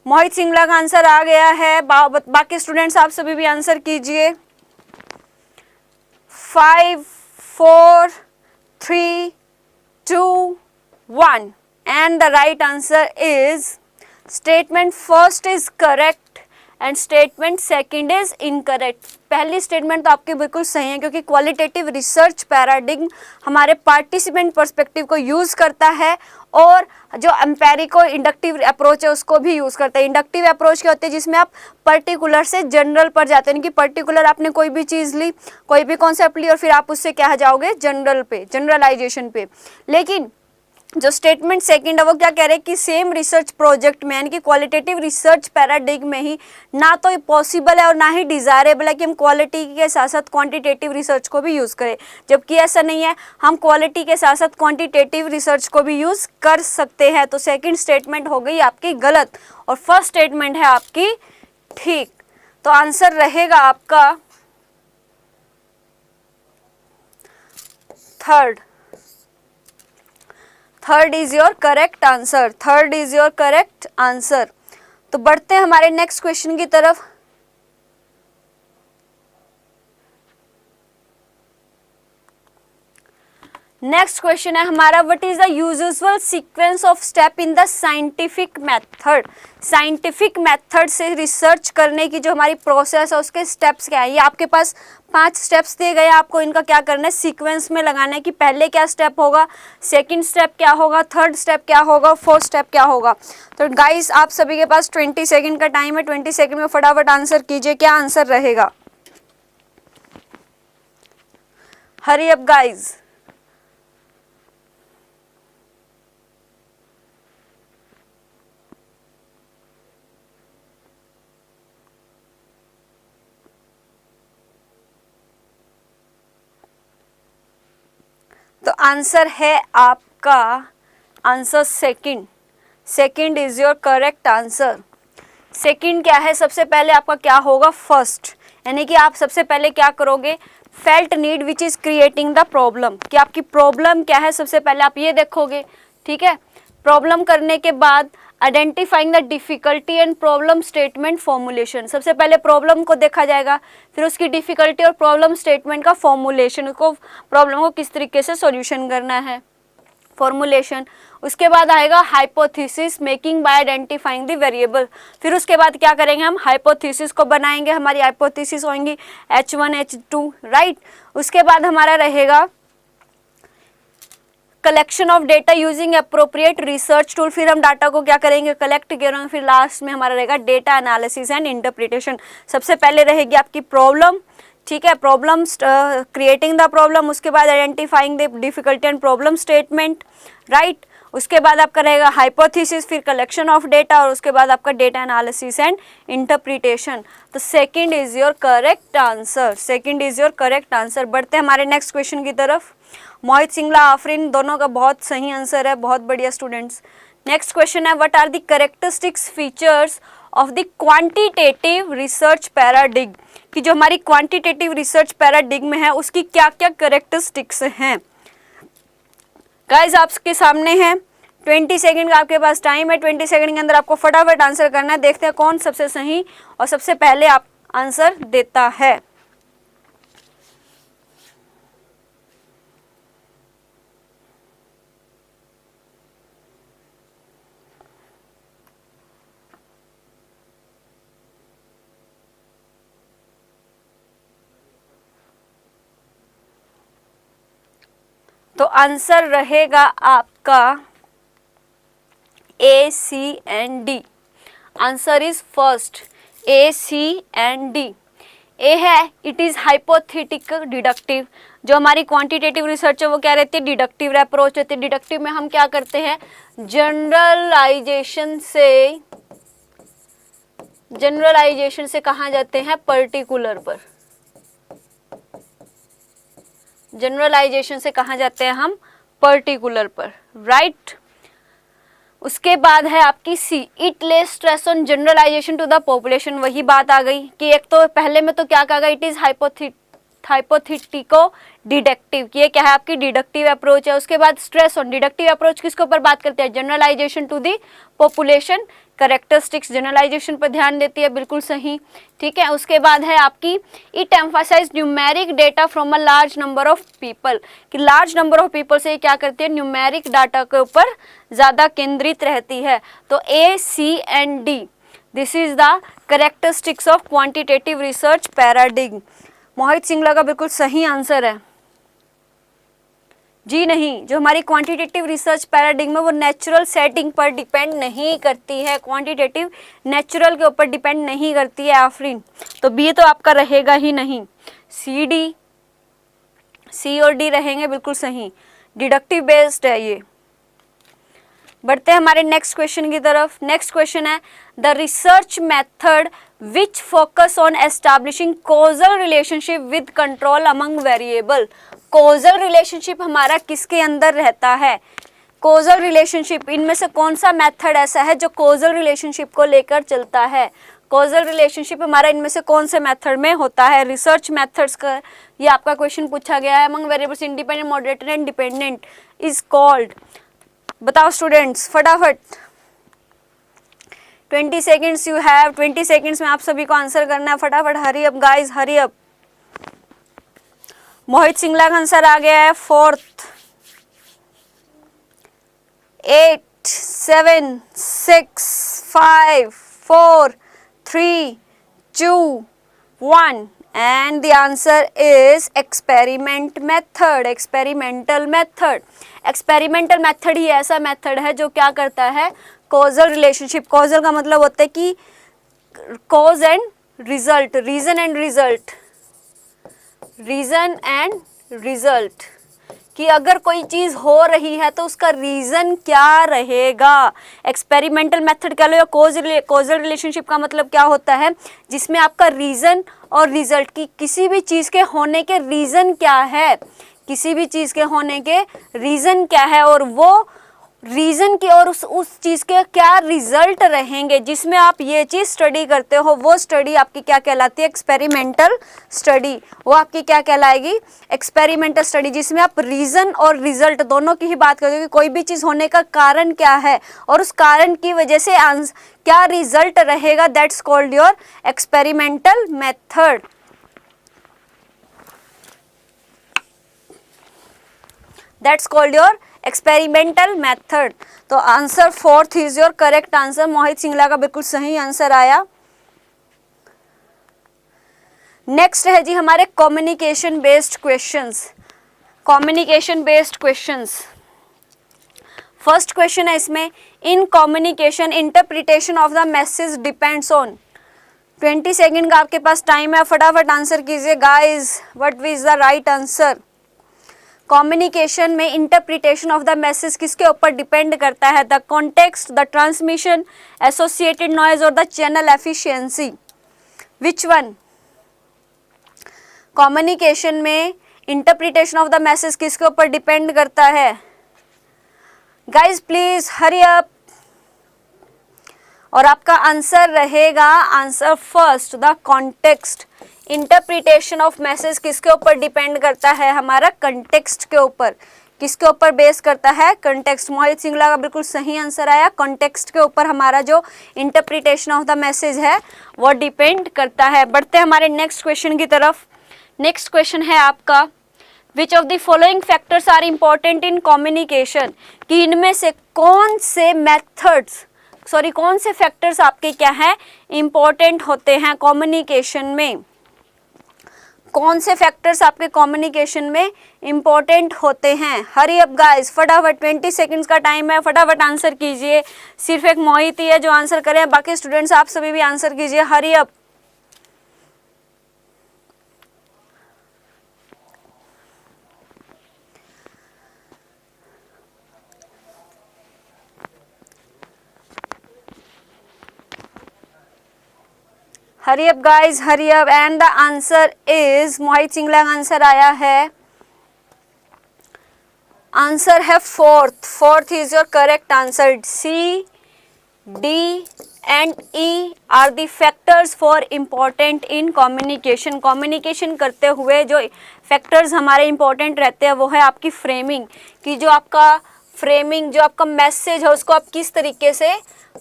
मोहित सिंगला का आंसर आ गया है, बाकी स्टूडेंट्स आप सभी भी आंसर कीजिए। 5 4 3 2 1 and the right answer is statement first is correct and statement second is incorrect. पहली स्टेटमेंट तो आपकी बिल्कुल सही है, क्योंकि क्वालिटेटिव रिसर्च पैराडिग्म हमारे पार्टिसिपेंट पर्सपेक्टिव को यूज करता है और जो एम्पेरिको इंडक्टिव अप्रोच है उसको भी यूज करता है। इंडक्टिव अप्रोच क्या होती है, जिसमें आप पर्टिकुलर से जनरल पर जाते हैं, कि पर्टिकुलर आपने कोई भी चीज ली, कोई भी कॉन्सेप्ट ली और फिर आप उससे क्या जाओगे, जनरल पे, जनरलाइजेशन पे। लेकिन जो स्टेटमेंट सेकंड है वो क्या कह रहे हैं कि सेम रिसर्च प्रोजेक्ट में, यानी कि क्वालिटेटिव रिसर्च पैराडिग्म में ही ना तो पॉसिबल है और ना ही डिजायरेबल है कि हम क्वालिटी के साथ साथ क्वांटिटेटिव रिसर्च को भी यूज़ करें, जबकि ऐसा नहीं है, हम क्वालिटी के साथ साथ क्वांटिटेटिव रिसर्च को भी यूज़ कर सकते हैं। तो सेकेंड स्टेटमेंट हो गई आपकी गलत और फर्स्ट स्टेटमेंट है आपकी ठीक। तो आंसर रहेगा आपका third is your correct answer, third is your correct answer. तो बढ़ते हैं हमारे नेक्स्ट क्वेश्चन की तरफ। नेक्स्ट क्वेश्चन है हमारा, what is the usual sequence of step in the scientific method. Scientific method से रिसर्च करने की जो हमारी प्रोसेस है उसके स्टेप्स क्या है। ये आपके पास 5 स्टेप्स दिए गए, आपको इनका क्या करना है, सीक्वेंस में लगाना है कि पहले क्या स्टेप होगा, सेकंड स्टेप क्या होगा, थर्ड स्टेप क्या होगा, फोर्थ स्टेप क्या होगा। तो गाइस आप सभी के पास 20 सेकंड का टाइम है, 20 सेकंड में फटाफट आंसर कीजिए, क्या आंसर रहेगा। हरी अप गाइज। तो आंसर है आपका answer second, second is your correct answer. Second क्या है, सबसे पहले आपका क्या होगा, फर्स्ट, यानी कि आप सबसे पहले क्या करोगे, felt need which is creating the problem, कि आपकी प्रॉब्लम क्या है, सबसे पहले आप ये देखोगे, ठीक है। प्रॉब्लम करने के बाद identifying the difficulty and problem statement formulation, सबसे पहले प्रॉब्लम को देखा जाएगा, फिर उसकी डिफिकल्टी और प्रॉब्लम स्टेटमेंट का फॉर्मुलेशन, को प्रॉब्लम को किस तरीके से सॉल्यूशन करना है, फॉर्मुलेशन। उसके बाद आएगा hypothesis making bye identifying the variable, फिर उसके बाद क्या करेंगे, हम हाइपोथेसिस को बनाएंगे, हमारी हाइपोथेसिस होंगी H1 H2, राइट। उसके बाद हमारा रहेगा collection of data using appropriate research tool, फिर हम डाटा को क्या करेंगे, कलेक्ट करेंगे, फिर लास्ट में हमारा रहेगा डेटा एनालिसिस एंड इंटरप्रिटेशन। सबसे पहले रहेगी आपकी प्रॉब्लम, ठीक है, प्रॉब्लम क्रिएटिंग द प्रॉब्लम, उसके बाद identifying the difficulty and problem statement, right. उसके बाद आपका रहेगा हाइपोथेसिस, फिर कलेक्शन ऑफ डेटा और उसके बाद आपका डेटा एनालिसिस एंड इंटरप्रिटेशन। तो second is your correct answer, second is your correct answer. बढ़ते हैं हमारे नेक्स्ट क्वेश्चन की तरफ। मोहित सिंगला, आफरीन, दोनों का बहुत सही आंसर है, बहुत बढ़िया स्टूडेंट्स। नेक्स्ट क्वेश्चन है, what are the characteristics features of the quantitative research paradigm, कि जो हमारी क्वांटिटेटिव रिसर्च पैराडिग्म है उसकी क्या क्या कैरेक्टरिस्टिक्स हैं। गाइस आपके सामने है, 20 सेकंड का आपके पास टाइम है, 20 सेकंड के अंदर आपको फटाफट आंसर करना है। देखते हैं कौन सबसे सही और सबसे पहले आप आंसर देता है। तो आंसर रहेगा आपका A, C and D. Answer is first A, C and D. A है इट इज हाइपोथेटिकल डिडक्टिव। जो हमारी क्वांटिटेटिव रिसर्च है वो क्या रहती है, डिडक्टिव अप्रोच रहती है। डिडक्टिव में हम क्या करते हैं, जनरलाइजेशन से कहाँ जाते हैं, पर्टिकुलर पर। जनरलाइजेशन से कहाँ जाते हैं हम, पर्टिकुलर पर, राइट। उसके बाद है आपकी C, it less stress on generalisation to the population. वही बात आ गई कि एक तो पहले में तो क्या कहा गया, इट इज हाइपोथेटिको डिडक्टिव, ये क्या है आपकी डिडक्टिव अप्रोच है। उसके बाद स्ट्रेस ऑन, डिडक्टिव अप्रोच किसके ऊपर बात करते हैं, generalization to the population characteristics, generalization पर ध्यान देती है, बिल्कुल सही, ठीक है। उसके बाद है आपकी it emphasise numeric data from a large number of people, कि लार्ज नंबर ऑफ पीपल से क्या करती है, न्यूमेरिक डाटा के ऊपर ज़्यादा केंद्रित रहती है। तो A, C and D, this is the characteristics of quantitative research paradigm. Mohit Singla का बिल्कुल सही आंसर है जी नहीं। जो हमारी क्वांटिटेटिव रिसर्च पैराडिग्म है वो नेचुरल सेटिंग पर डिपेंड नहीं करती है, क्वांटिटेटिव नेचुरल के ऊपर डिपेंड नहीं करती है आफरीन। तो बी तो आपका रहेगा ही नहीं, सी, डी, सी और डी रहेंगे बिल्कुल सही, डिडक्टिव बेस्ड है ये। बढ़ते हैं हमारे नेक्स्ट क्वेश्चन की तरफ। नेक्स्ट क्वेश्चन है the research method which focus on establishing causal relationship with control among variable. Causal relationship हमारा किसके अंदर रहता है, कॉजल रिलेशनशिप, इनमें से कौन सा मेथड ऐसा है जो कॉजल रिलेशनशिप को लेकर चलता है। कॉजल रिलेशनशिप हमारा इनमें से कौन से मेथड में होता है, रिसर्च मेथड्स का ये आपका क्वेश्चन पूछा गया है। Among variables independent, moderated and dependent is called, बताओ स्टूडेंट्स फटाफट, 20 सेकेंड्स यू हैव, 20 सेकेंड्स में आप सभी को आंसर करना है, फटाफट, hurry up guys, hurry up. Mohit Singla का आंसर आ गया है fourth. 8, 7, 6, 5, 4, 3, 2, 1 and the answer is experiment method, experimental method। Experimental method ही ऐसा मेथड है जो क्या करता है, कॉजल रिलेशनशिप, कॉजल का मतलब होता है कि cause and result, reason and result, reason and result, कि अगर कोई चीज़ हो रही है तो उसका रीज़न क्या रहेगा। एक्सपेरिमेंटल मेथड कह लो या कॉजल रिलेशनशिप का मतलब क्या होता है, जिसमें आपका रीज़न और रिजल्ट की किसी भी चीज़ के होने के रीज़न क्या है, किसी भी चीज़ के होने के रीज़न क्या है और वो रीज़न की और उस चीज़ के क्या रिजल्ट रहेंगे, जिसमें आप ये चीज़ स्टडी करते हो, वो स्टडी आपकी क्या कहलाती है, एक्सपेरिमेंटल स्टडी। वो आपकी क्या कहलाएगी, एक्सपेरिमेंटल स्टडी, जिसमें आप रीज़न और रिजल्ट दोनों की ही बात करते हो कि कोई भी चीज़ होने का कारण क्या है और उस कारण की वजह से क्या रिजल्ट रहेगा, that's called your experimental method. That's called your experimental method. तो answer fourth is your correct answer. Mohit Singla का बिल्कुल सही आंसर आया। नेक्स्ट है जी हमारे communication based questions. Communication based questions, first question है इसमें, in communication interpretation of the message depends on. 20 second का आपके पास टाइम है, फटाफट आंसर कीजिए guys, what is the right answer. Communication में इंटरप्रिटेशन ऑफ द मैसेज किसके ऊपर डिपेंड करता है, the context, the transmission, associated noise और the channel efficiency, which one. Communication में इंटरप्रिटेशन ऑफ द मैसेज किसके ऊपर डिपेंड करता है, गाइज प्लीज हरी अप। और आपका आंसर रहेगा answer first, the context. Interpretation of message किसके ऊपर डिपेंड करता है, हमारा कंटेक्स्ट के ऊपर। किसके ऊपर बेस करता है, कंटेक्स्ट। मोहित सिंगला का बिल्कुल सही आंसर आया, कंटेक्स्ट के ऊपर हमारा जो इंटरप्रिटेशन ऑफ द मैसेज है वो डिपेंड करता है। बढ़ते हैं हमारे नेक्स्ट क्वेश्चन की तरफ। नेक्स्ट क्वेश्चन है आपका, which of the following factors are important in communication, कि इनमें से कौन से मेथड्स, सॉरी कौन से फैक्टर्स आपके क्या है, इंपॉर्टेंट होते हैं कम्युनिकेशन में। कौन से फैक्टर्स आपके कम्युनिकेशन में इम्पोर्टेंट होते हैं? हरी अप गाइस, फटाफट 20 सेकंड्स का टाइम है, फटाफट आंसर कीजिए। सिर्फ एक मोहित ही है जो आंसर करें, बाकी स्टूडेंट्स आप सभी भी आंसर कीजिए। Hurry up. Hurry up guys, hurry up. And the answer is, Mohit Singla answer आया है, आंसर है fourth is your correct answer. C, D and E are the factors for important in communication. Communication करते हुए जो factors हमारे important रहते हैं वो है आपकी फ्रेमिंग, कि जो आपका फ्रेमिंग, जो आपका मैसेज है उसको आप किस तरीके से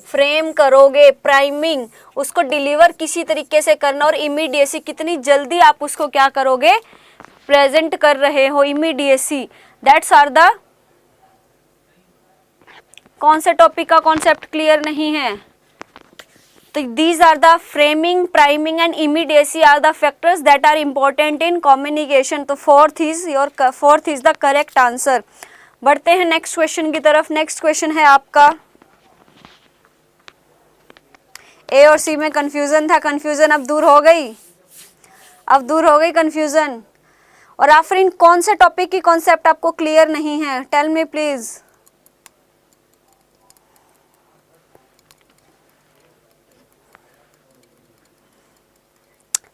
फ्रेम करोगे, प्राइमिंग, उसको डिलीवर किसी तरीके से करना, और इमीडिएसी कितनी जल्दी आप उसको क्या करोगे, प्रेजेंट कर रहे हो, इमीडिएसी। दैट्स आर द, कौन से टॉपिक का कॉन्सेप्ट क्लियर नहीं है? तो these are the framing, priming and immediacy are the factors that are important in communication. तो fourth is the correct answer. बढ़ते हैं नेक्स्ट क्वेश्चन की तरफ। नेक्स्ट क्वेश्चन है आपका, ए और सी में कंफ्यूजन था, कंफ्यूजन अब दूर हो गई, अब दूर हो गई कंफ्यूजन। और आफरीन, कौन से टॉपिक की कॉन्सेप्ट आपको क्लियर नहीं है? Tell me please.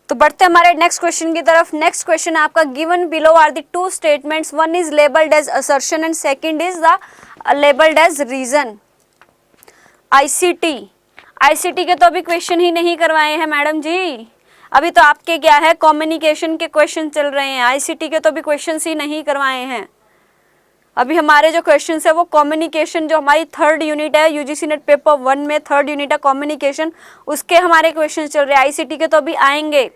तो बढ़ते हमारे नेक्स्ट क्वेश्चन की तरफ। नेक्स्ट क्वेश्चन आपका, given below are the two statements, one is labelled as assertion and second is the labelled as reason. ICT के तो अभी क्वेश्चन ही नहीं करवाए हैं मैडम जी, अभी तो आपके क्या है, कम्युनिकेशन के क्वेश्चन चल रहे हैं। आईसीटी के तो अभी क्वेश्चंस ही नहीं करवाए हैं। अभी हमारे जो क्वेश्चंस है वो कम्युनिकेशन, जो हमारी थर्ड यूनिट है यूजीसी नेट पेपर 1 में थर्ड यूनिट है कम्युनिकेशन, उसके हमारे क्वेश्चन चल रहे हैं। आईसीटी के तो अभी आएंगे।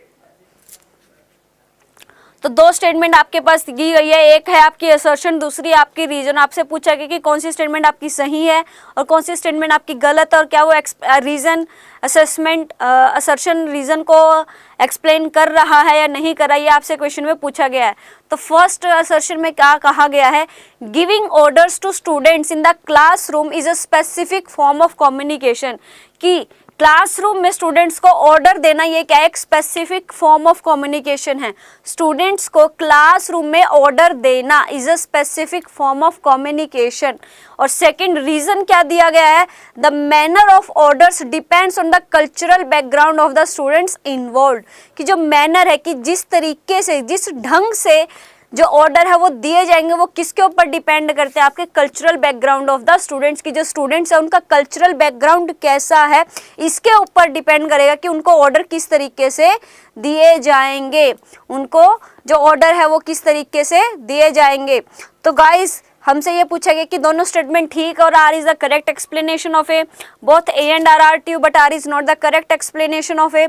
तो दो स्टेटमेंट आपके पास दी गई है, एक है आपकी असर्शन, दूसरी आपकी रीजन। आपसे पूछा गया कि कौन सी स्टेटमेंट आपकी सही है और कौन सी स्टेटमेंट आपकी गलत है, और क्या वो रीजन असेसमेंट असर्शन रीजन को एक्सप्लेन कर रहा है या नहीं कर रहा है, ये आपसे क्वेश्चन में पूछा गया है। तो फर्स्ट असर्शन में क्या कहा गया है, giving orders to students in the classroom is a specific form of communication, कि क्लासरूम में स्टूडेंट्स को ऑर्डर देना ये क्या, एक स्पेसिफिक फॉर्म ऑफ कम्युनिकेशन है। स्टूडेंट्स को क्लासरूम में ऑर्डर देना is a specific form of communication. और सेकंड रीजन क्या दिया गया है, the manner of orders depends on the cultural background of the students involved, कि जो मैनर है, कि जिस तरीके से, जिस ढंग से जो ऑर्डर है वो दिए जाएंगे, वो किसके ऊपर डिपेंड करते हैं, आपके cultural background of the students, की जो स्टूडेंट्स है उनका कल्चरल बैकग्राउंड कैसा है, इसके ऊपर डिपेंड करेगा कि उनको ऑर्डर किस तरीके से दिए जाएंगे, उनको जो ऑर्डर है वो किस तरीके से दिए जाएंगे। तो गाइस, हमसे ये पूछा गया कि दोनों स्टेटमेंट ठीक और R is the correct explanation of A, both A and R are true but R is not the correct explanation of A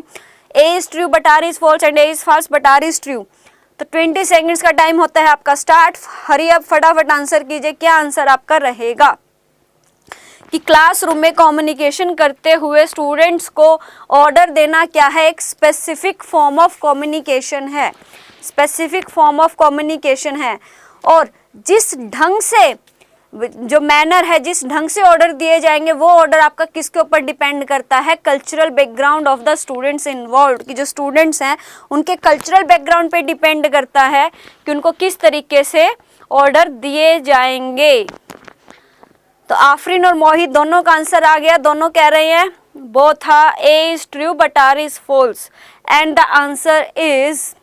is true but R is false and A is false but R is true. तो 20 seconds का time होता है आपका start. हरी अब फटाफट answer कीजिए, क्या answer आपका रहेगा, कि क्लासरूम में कम्युनिकेशन करते हुए स्टूडेंट्स को ऑर्डर देना क्या है, एक स्पेसिफिक फॉर्म ऑफ कम्युनिकेशन है, स्पेसिफिक फॉर्म ऑफ कम्युनिकेशन है। और जिस ढंग से, जो मैनर है, जिस ढंग से ऑर्डर दिए जाएंगे, वो ऑर्डर आपका किसके ऊपर डिपेंड करता है, cultural background of the students involved, कि जो स्टूडेंट्स हैं उनके कल्चरल बैकग्राउंड पे डिपेंड करता है कि उनको किस तरीके से ऑर्डर दिए जाएंगे। तो आफरीन और मोहित दोनों का आंसर आ गया, दोनों कह रहे हैं both A is true but R is false, and the answer is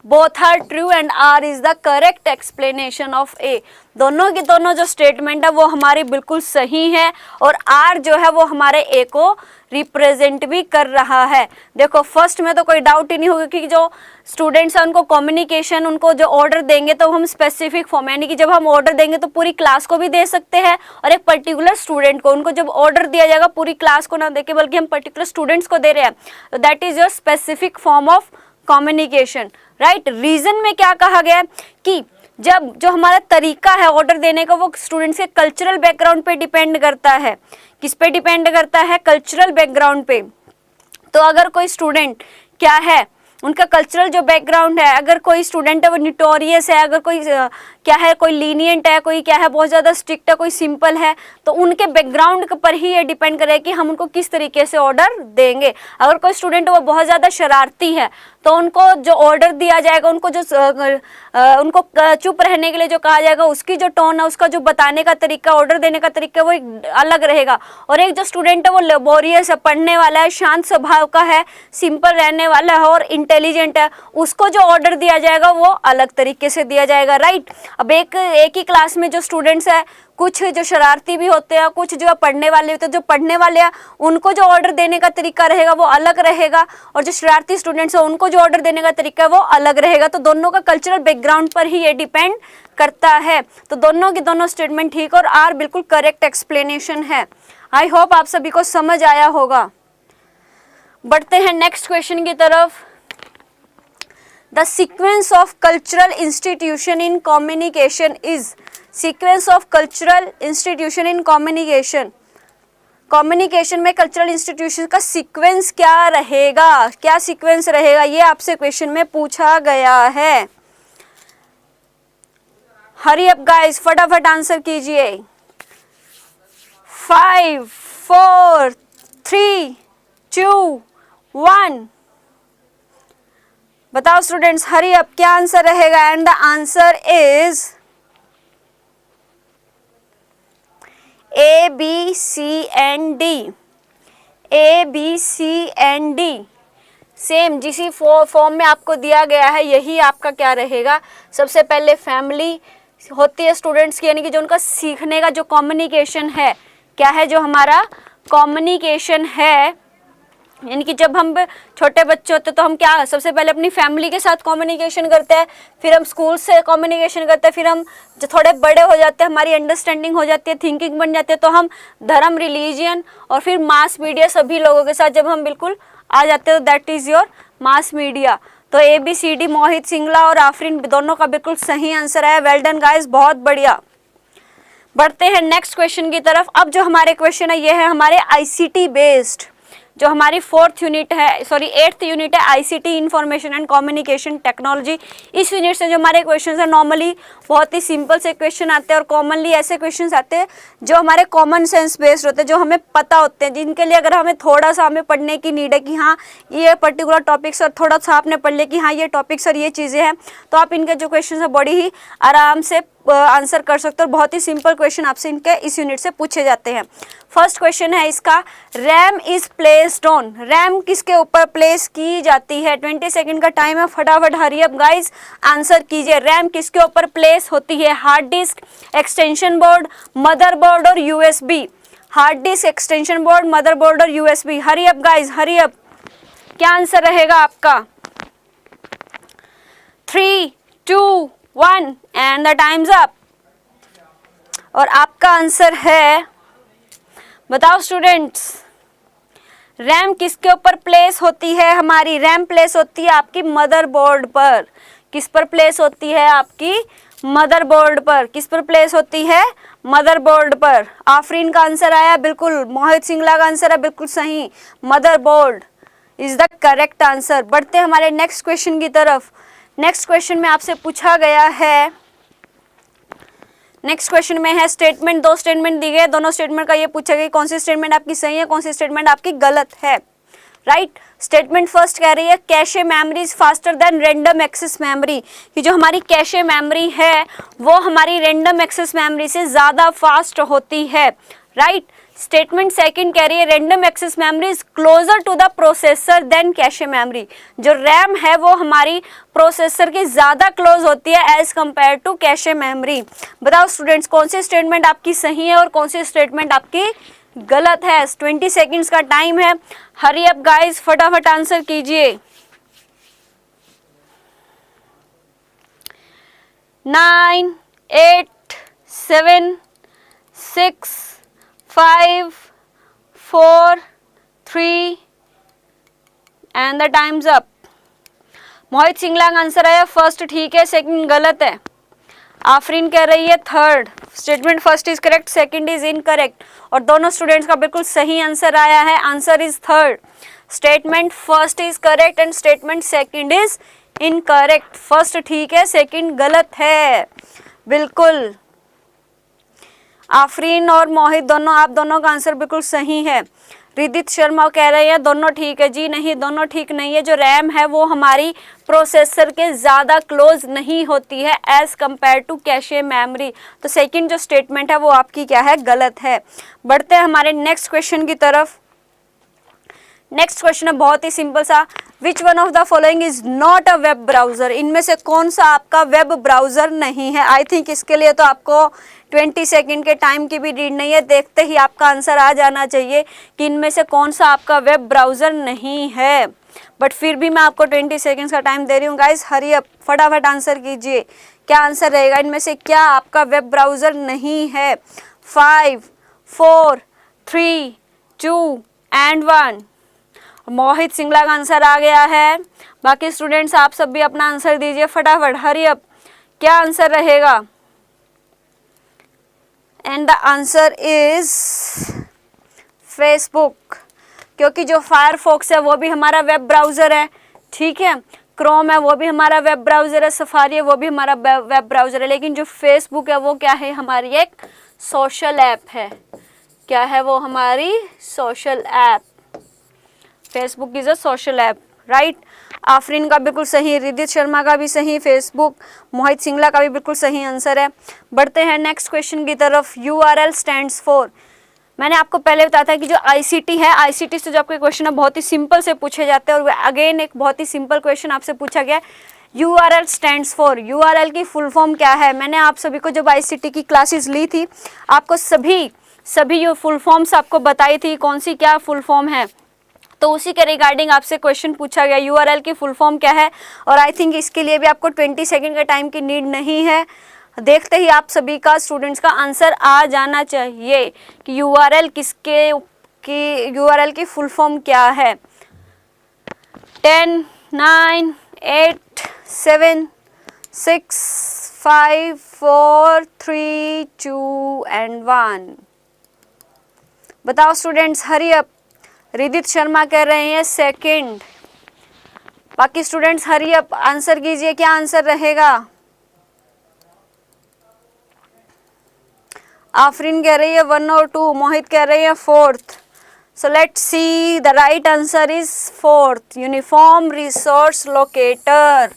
both are true and R is the correct explanation of A। दोनों की दोनों जो स्टेटमेंट है वो हमारी बिल्कुल सही है, और R जो है वो हमारे A को रिप्रेजेंट भी कर रहा है। देखो फर्स्ट में तो कोई डाउट ही नहीं होगा कि जो स्टूडेंट्स हैं उनको कम्युनिकेशन, उनको जो ऑर्डर देंगे तो हम स्पेसिफिक फॉर्म, यानी कि जब हम ऑर्डर देंगे तो पूरी क्लास को भी दे सकते हैं और एक पर्टिकुलर स्टूडेंट को, उनको जब ऑर्डर दिया जाएगा पूरी क्लास को ना देके बल्कि हम पर्टिकुलर स्टूडेंट्स को दे रहे हैं, तो that is your specific form of communication, right. Reason में क्या कहा गया कि जब जो हमारा तरीका है ऑर्डर देने का वो स्टूडेंट्स के कल्चरल बैकग्राउंड पे डिपेंड करता है, किस पे डिपेंड करता है, कल्चरल बैकग्राउंड पे। तो अगर कोई स्टूडेंट क्या है, उनका कल्चरल जो बैकग्राउंड है, अगर कोई स्टूडेंट है वो नोटोरियस है, अगर कोई क्या है, कोई लीनियंट है, कोई क्या है बहुत ज़्यादा स्ट्रिक्ट है, कोई सिंपल है, तो उनके बैकग्राउंड पर ही ये डिपेंड करे कि हम उनको किस तरीके से ऑर्डर देंगे। अगर कोई स्टूडेंट वो बहुत ज़्यादा शरारती है तो उनको जो ऑर्डर दिया जाएगा, उनको जो उनको चुप रहने के लिए जो कहा जाएगा, उसकी जो टोन है, उसका जो बताने का तरीका, ऑर्डर देने का तरीका वो एक अलग रहेगा। और एक जो स्टूडेंट है वो लेबोरियस है, पढ़ने वाला है, शांत स्वभाव का है, सिंपल रहने वाला है और इंटेलिजेंट है, उसको जो ऑर्डर दिया जाएगा वो अलग तरीके से दिया जाएगा, राइट। अब एक ही क्लास में जो स्टूडेंट्स है, कुछ जो शरारती भी होते हैं, कुछ जो पढ़ने वाले होते हैं, जो पढ़ने वाले हैं उनको जो ऑर्डर देने का तरीका रहेगा वो अलग रहेगा, और जो शरारती स्टूडेंट्स हैं उनको जो ऑर्डर देने का तरीका है वो अलग रहेगा। तो दोनों का कल्चरल बैकग्राउंड पर ही ये डिपेंड करता है। तो दोनों की दोनों स्टेटमेंट ठीक और आर बिल्कुल करेक्ट एक्सप्लेनेशन है। आई होप आप सभी को समझ आया होगा। बढ़ते हैं नेक्स्ट क्वेश्चन की तरफ। The sequence of cultural institution in communication is, sequence of cultural institution in communication, communication में कल्चरल इंस्टीट्यूशन का सीक्वेंस क्या रहेगा, क्या सीक्वेंस रहेगा, ये आपसे क्वेश्चन में पूछा गया है। हरी अप गाइस, फटाफट आंसर कीजिए। 5 4 3 2 1 बताओ स्टूडेंट्स, हरी अप, क्या आंसर रहेगा? And the answer is A B C and D, A B C and D, same जिस फॉर्म में आपको दिया गया है यही आपका क्या रहेगा। सबसे पहले फैमिली होती है स्टूडेंट्स की, यानी कि जो उनका सीखने का जो कम्युनिकेशन है, क्या है, जो हमारा कम्युनिकेशन है, यानी कि जब हम छोटे बच्चे होते तो हम क्या सबसे पहले अपनी फैमिली के साथ कम्युनिकेशन करते हैं, फिर हम स्कूल से कम्युनिकेशन करते हैं, फिर हम जो थोड़े बड़े हो जाते हैं, हमारी अंडरस्टैंडिंग हो जाती है, थिंकिंग बन जाती है, तो हम धर्म, रिलीजियन और फिर मास मीडिया सभी लोगों के साथ जब हम बिल्कुल आ जाते हैं तो that is your mass media. तो ABCD, मोहित सिंगला और आफरीन दोनों का बिल्कुल सही आंसर है। वेल डन गाइस, बहुत बढ़िया। बढ़ते हैं नेक्स्ट क्वेश्चन की तरफ। अब जो हमारे क्वेश्चन है ये है हमारे ICT बेस्ड, जो हमारी 8th यूनिट है ICT information and communication technology. इस यूनिट से जो हमारे क्वेश्चन है नॉर्मली बहुत ही सिंपल से क्वेश्चन आते हैं और कॉमनली ऐसे क्वेश्चन आते हैं जो हमारे कॉमन सेंस बेस्ड होते हैं, जो हमें पता होते हैं, जिनके लिए अगर हमें थोड़ा सा हमें पढ़ने की नीड है कि हाँ ये पर्टिकुलर टॉपिक्स और थोड़ा सा आपने पढ़ लिया कि हाँ ये टॉपिक्स और ये चीज़ें हैं, तो आप इनके जो क्वेश्चन है बड़ी ही आराम से आंसर कर सकते हो। बहुत ही सिंपल क्वेश्चन आपसे इनके इस यूनिट से पूछे जाते हैं। फर्स्ट क्वेश्चन है इसका, RAM is placed on, RAM किसके ऊपर प्लेस की जाती है? 20 सेकंड का टाइम है, फटाफट हरी अप गाइस आंसर कीजिए। रैम किसके ऊपर प्लेस होती है? Hard disk, extension board, motherboard और USB। Hard disk, extension board, motherboard और USB। हरी अप गाइस, हरी अप, क्या आंसर रहेगा आपका? 3 2 1 एंड द टाइम्स अप। और आपका आंसर है, बताओ स्टूडेंट्स, रैम किसके ऊपर प्लेस होती है? हमारी रैम प्लेस होती है आपकी मदरबोर्ड पर। किस पर प्लेस होती है? आपकी मदरबोर्ड पर। किस पर प्लेस होती है? मदरबोर्ड पर। आफरीन का आंसर आया बिल्कुल, मोहित सिंगला का आंसर है बिल्कुल सही, motherboard is the correct answer. बढ़ते हैं हमारे नेक्स्ट क्वेश्चन की तरफ। नेक्स्ट क्वेश्चन में आपसे पूछा गया है, नेक्स्ट क्वेश्चन में है स्टेटमेंट, 2 स्टेटमेंट दी गए, दोनों स्टेटमेंट का ये पूछा गया कौन सी स्टेटमेंट आपकी सही है, कौन सी स्टेटमेंट आपकी गलत है, राइट। स्टेटमेंट फर्स्ट कह रही है cache memory is faster than random access memory, कि जो हमारी कैशे मेमोरी है वो हमारी रैंडम एक्सेस मेमोरी से ज़्यादा फास्ट होती है, राइट। स्टेटमेंट सेकंड कह रही है random access memory is closer to the processor than cache memory, जो रैम है वो हमारी प्रोसेसर के ज़्यादा क्लोज होती है as compare to cache memory. बताओ स्टूडेंट्स कौन सी स्टेटमेंट आपकी सही है और कौन सी स्टेटमेंट आपकी गलत है? 20 सेकेंड्स का टाइम है, हरी अप गाइस फटाफट आंसर कीजिए। 9 8 7 6 5 4 3 and the times up. Mohit Singla का आंसर आया फर्स्ट ठीक है, सेकंड गलत है। आफरीन कह रही है third. Statement first is correct, second is incorrect, और दोनों स्टूडेंट्स का बिल्कुल सही आंसर आया है। Answer is third, statement first is correct and statement second is incorrect. First ठीक है, सेकंड गलत है। बिल्कुल आफरीन और मोहित दोनों, आप दोनों का आंसर बिल्कुल सही है। रिदित शर्मा कह रहे हैं दोनों ठीक है। जी नहीं, दोनों ठीक नहीं है। जो रैम है वो हमारी प्रोसेसर के ज़्यादा क्लोज नहीं होती है as compare to cache memory. तो सेकंड जो स्टेटमेंट है वो आपकी क्या है, गलत है। बढ़ते हैं हमारे नेक्स्ट क्वेश्चन की तरफ। नेक्स्ट क्वेश्चन है बहुत ही सिंपल सा, which one of the following is not a web browser. इनमें से कौन सा आपका वेब ब्राउजर नहीं है। आई थिंक इसके लिए तो आपको 20 सेकंड के टाइम की भी नीड नहीं है, देखते ही आपका आंसर आ जाना चाहिए कि इनमें से कौन सा आपका वेब ब्राउजर नहीं है। बट फिर भी मैं आपको 20 सेकंड्स का टाइम दे रही हूँ गाइस, हरी अप, फटाफट आंसर कीजिए। क्या आंसर रहेगा, इनमें से क्या आपका वेब ब्राउजर नहीं है। 5 4 3 2 एंड 1। मोहित सिंगला का आंसर आ गया है। बाकी स्टूडेंट्स आप सब भी अपना आंसर दीजिए फटाफट, हरी अप। क्या आंसर रहेगा, and the answer is Facebook, क्योंकि जो फायरफॉक्स है वो भी हमारा वेब ब्राउजर है, ठीक है। क्रोम है वो भी हमारा वेब ब्राउजर है, सफारी है वो भी हमारा वेब ब्राउजर है, लेकिन जो फेसबुक है वो क्या है, हमारी एक सोशल ऐप है। क्या है वो, हमारी social app. Facebook is a social app, right. Afreen का बिल्कुल सही, रिदित शर्मा का भी सही, फेसबुक, मोहित सिंगला का भी बिल्कुल सही आंसर है। बढ़ते हैं नेक्स्ट क्वेश्चन की तरफ। URL स्टैंड्स फॉर, मैंने आपको पहले बताया था कि जो ICT है, ICT से जो आपके क्वेश्चन है बहुत ही सिंपल से पूछे जाते हैं, और अगेन एक बहुत ही सिंपल क्वेश्चन आपसे पूछा गया। URL स्टैंड्स फॉर, URL की फुल फॉर्म क्या है। मैंने आप सभी को जब ICT की क्लासेस ली थी, आपको सभी ये फुल फॉर्म्स आपको बताई थी, कौन सी क्या फुल फॉर्म है, तो उसी के रिगार्डिंग आपसे क्वेश्चन पूछा गया URL की फुल फॉर्म क्या है। और आई थिंक इसके लिए भी आपको 20 सेकंड का टाइम की नीड नहीं है, देखते ही आप सभी का, स्टूडेंट्स का आंसर आ जाना चाहिए कि URL URL की फुल फॉर्म क्या है। 10 9 8 7 6 5 4 3 2 एंड 1। बताओ स्टूडेंट्स, हरी अप। रिदित शर्मा कह रहे हैं सेकंड। बाकी स्टूडेंट्स हरी अप, आंसर कीजिए, क्या आंसर रहेगा। आफरीन कह रही है 1 और 2, मोहित कह रही है 4th। So let's C, the right answer is 4th, uniform resource locator.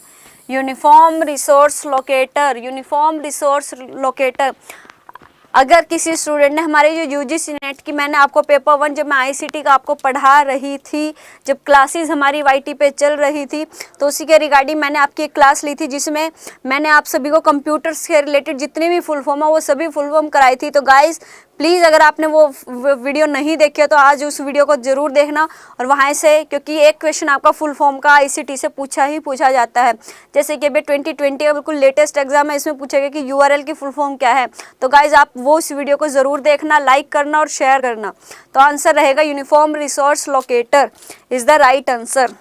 Uniform resource locator, uniform resource locator. अगर किसी स्टूडेंट ने हमारे जो UGC नेट की, मैंने आपको पेपर 1 जब मैं ICT का आपको पढ़ा रही थी, जब क्लासेस हमारी YT पे चल रही थी, तो उसी के रिगार्डिंग मैंने आपकी एक क्लास ली थी जिसमें मैंने आप सभी को कंप्यूटर्स से रिलेटेड जितनी भी फुल फॉर्म है वो सभी फुल फॉर्म कराई थी। तो गाइस प्लीज़ अगर आपने वो वीडियो नहीं देखी तो आज उस वीडियो को ज़रूर देखना, और वहाँ से, क्योंकि एक क्वेश्चन आपका फुल फॉर्म का ICT से पूछा जाता है। जैसे कि अभी 2020 का बिल्कुल लेटेस्ट एग्जाम है, इसमें पूछेगा कि URL की फुल फॉर्म क्या है। तो गाइज आप वो उस वीडियो को ज़रूर देखना, लाइक करना और शेयर करना। तो आंसर रहेगा uniform resource locator is the right answer.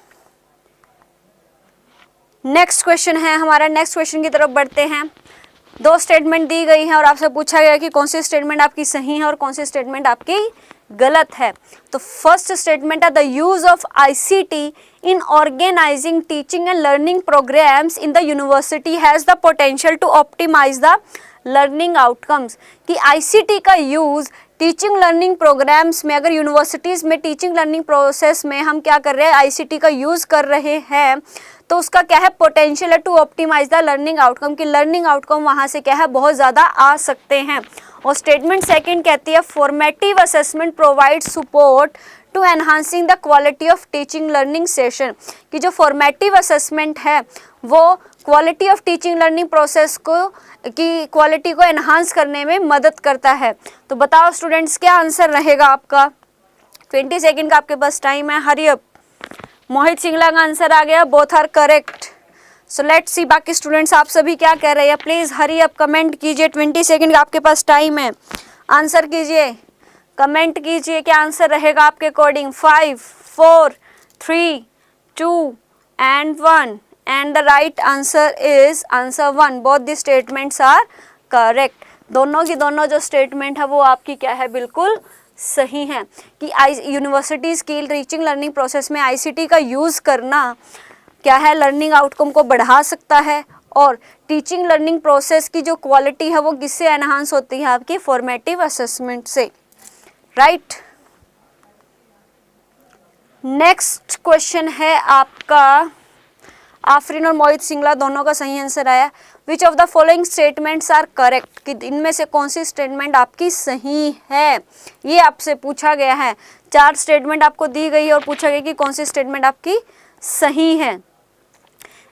Next question है हमारा, नेक्स्ट क्वेश्चन की तरफ बढ़ते हैं। 2 स्टेटमेंट दी गई हैं और आपसे पूछा गया कि कौन सी स्टेटमेंट आपकी सही है और कौन सी स्टेटमेंट आपकी गलत है। तो फर्स्ट स्टेटमेंट है, the use of ICT in organizing teaching and learning programs in the university has the potential to optimize the learning outcomes. कि ICT का यूज़ टीचिंग लर्निंग प्रोग्राम्स में, अगर यूनिवर्सिटीज़ में टीचिंग लर्निंग प्रोसेस में हम क्या कर रहे हैं, ICT का यूज़ कर रहे हैं, तो उसका क्या है, पोटेंशियल है to optimize the learning outcome, की लर्निंग आउटकम वहाँ से क्या है, बहुत ज़्यादा आ सकते हैं। और स्टेटमेंट सेकंड कहती है, formative assessment provide support to enhancing the quality of teaching learning session. कि जो फॉर्मेटिव असेसमेंट है वो quality of teaching learning process को की क्वालिटी को एनहांस करने में मदद करता है। तो बताओ स्टूडेंट्स, क्या आंसर रहेगा आपका। 20 सेकंड का आपके पास टाइम है, हरी अप। मोहित सिंगला का आंसर आ गया, both are correct. So let's see बाकी स्टूडेंट्स आप सभी क्या कह रहे हैं, प्लीज़ हरी अप, कमेंट कीजिए। 20 सेकंड का आपके पास टाइम है, आंसर कीजिए, कमेंट कीजिए, क्या आंसर रहेगा आपके according. 5 4 3 2 and 1 and the right answer is answer 1. Both the statements are correct. दोनों की दोनों जो स्टेटमेंट है वो आपकी क्या है, बिल्कुल सही है कि university skill teaching learning process में आईसीटी का यूज़ करना क्या है, लर्निंग आउटकम को बढ़ा सकता है और टीचिंग लर्निंग प्रोसेस की जो क्वालिटी है वो किससे एनहांस होती है, आपकी फॉर्मेटिव असेसमेंट से, राइट। नेक्स्ट क्वेश्चन है आपका, आफरीन और मोहित सिंगला दोनों का सही आंसर आया। Which of the following statements are correct, कि इनमें से कौन सी स्टेटमेंट आपकी सही है, ये आपसे पूछा गया है। 4 स्टेटमेंट आपको दी गई है और पूछा गया कि कौन सी स्टेटमेंट आपकी सही है।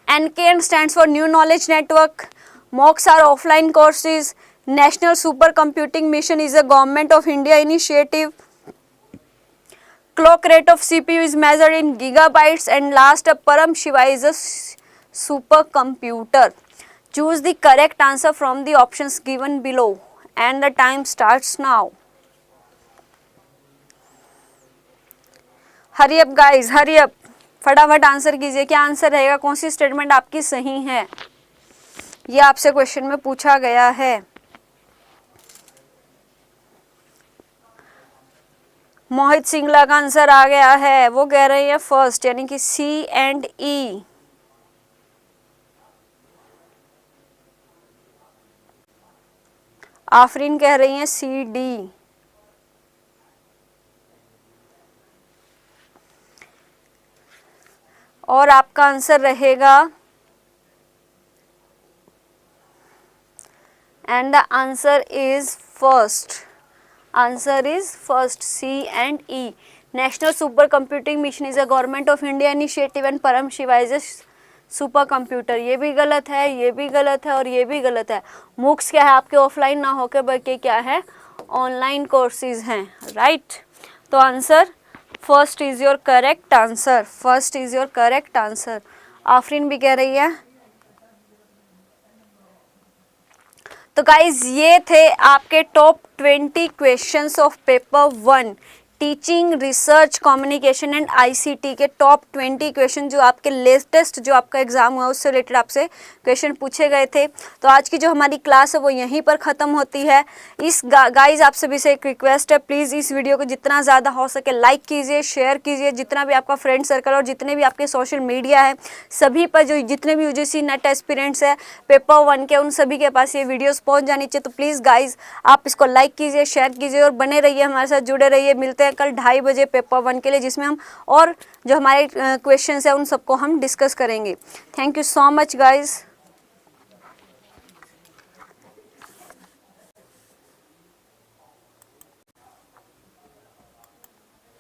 NKN stands for New Knowledge Network. MOOCs are offline courses. National Supercomputing Mission is a Government of India initiative. Clock rate of CPU is measured in gigabytes. And last, Param Shiva is a supercomputer. Choose the correct answer from the options given below. And the time starts now. Hurry up guys, hurry up. फटाफट answer कीजिए, क्या answer रहेगा, कौन सी statement आपकी सही है, ये आपसे क्वेश्चन में पूछा गया है। मोहित सिंगला का आंसर आ गया है, वो कह रहे हैं फर्स्ट यानी कि C and E। आफरीन कह रही हैं CD। और आपका आंसर रहेगा, and the answer is first, answer is first C and E। National super computing mission is a government of India initiative and Param Shiva is a super computer. ये भी गलत है, ये भी गलत है और ये भी गलत है। मूक्स क्या है, आपके ऑफलाइन ना होकर बल्कि क्या है, ऑनलाइन कोर्सेज हैं, राइट। तो answer first is your correct answer, first is your correct answer. Afreen भी कह रही है। तो गाइज ये थे आपके top 20 questions of paper 1 teaching research communication and ICT के टॉप 20 क्वेश्चन जो आपके लेटेस्ट जो आपका एग्जाम हुआ उससे रिलेटेड आपसे क्वेश्चन पूछे गए थे। तो आज की जो हमारी क्लास है वो यहीं पर ख़त्म होती है। इस गाइज आप सभी से एक रिक्वेस्ट है, प्लीज़ इस वीडियो को जितना ज़्यादा हो सके लाइक कीजिए, शेयर कीजिए, जितना भी आपका फ्रेंड सर्कल और जितने भी आपके सोशल मीडिया है सभी पर जो जितने भी यूजीसी नेट एस्पिरेंट्स है पेपर 1 के उन सभी के पास ये वीडियोज़ पहुँच जानी चाहिए। तो प्लीज़ गाइज आप इसको लाइक कीजिए, शेयर कीजिए और बने रहिए हमारे साथ, जुड़े रहिए। मिलते हैं कल 2:30 बजे पेपर 1 के लिए, जिसमें हम और जो हमारे क्वेश्चंस हैं उन सबको हम डिस्कस करेंगे। Thank you so much guys.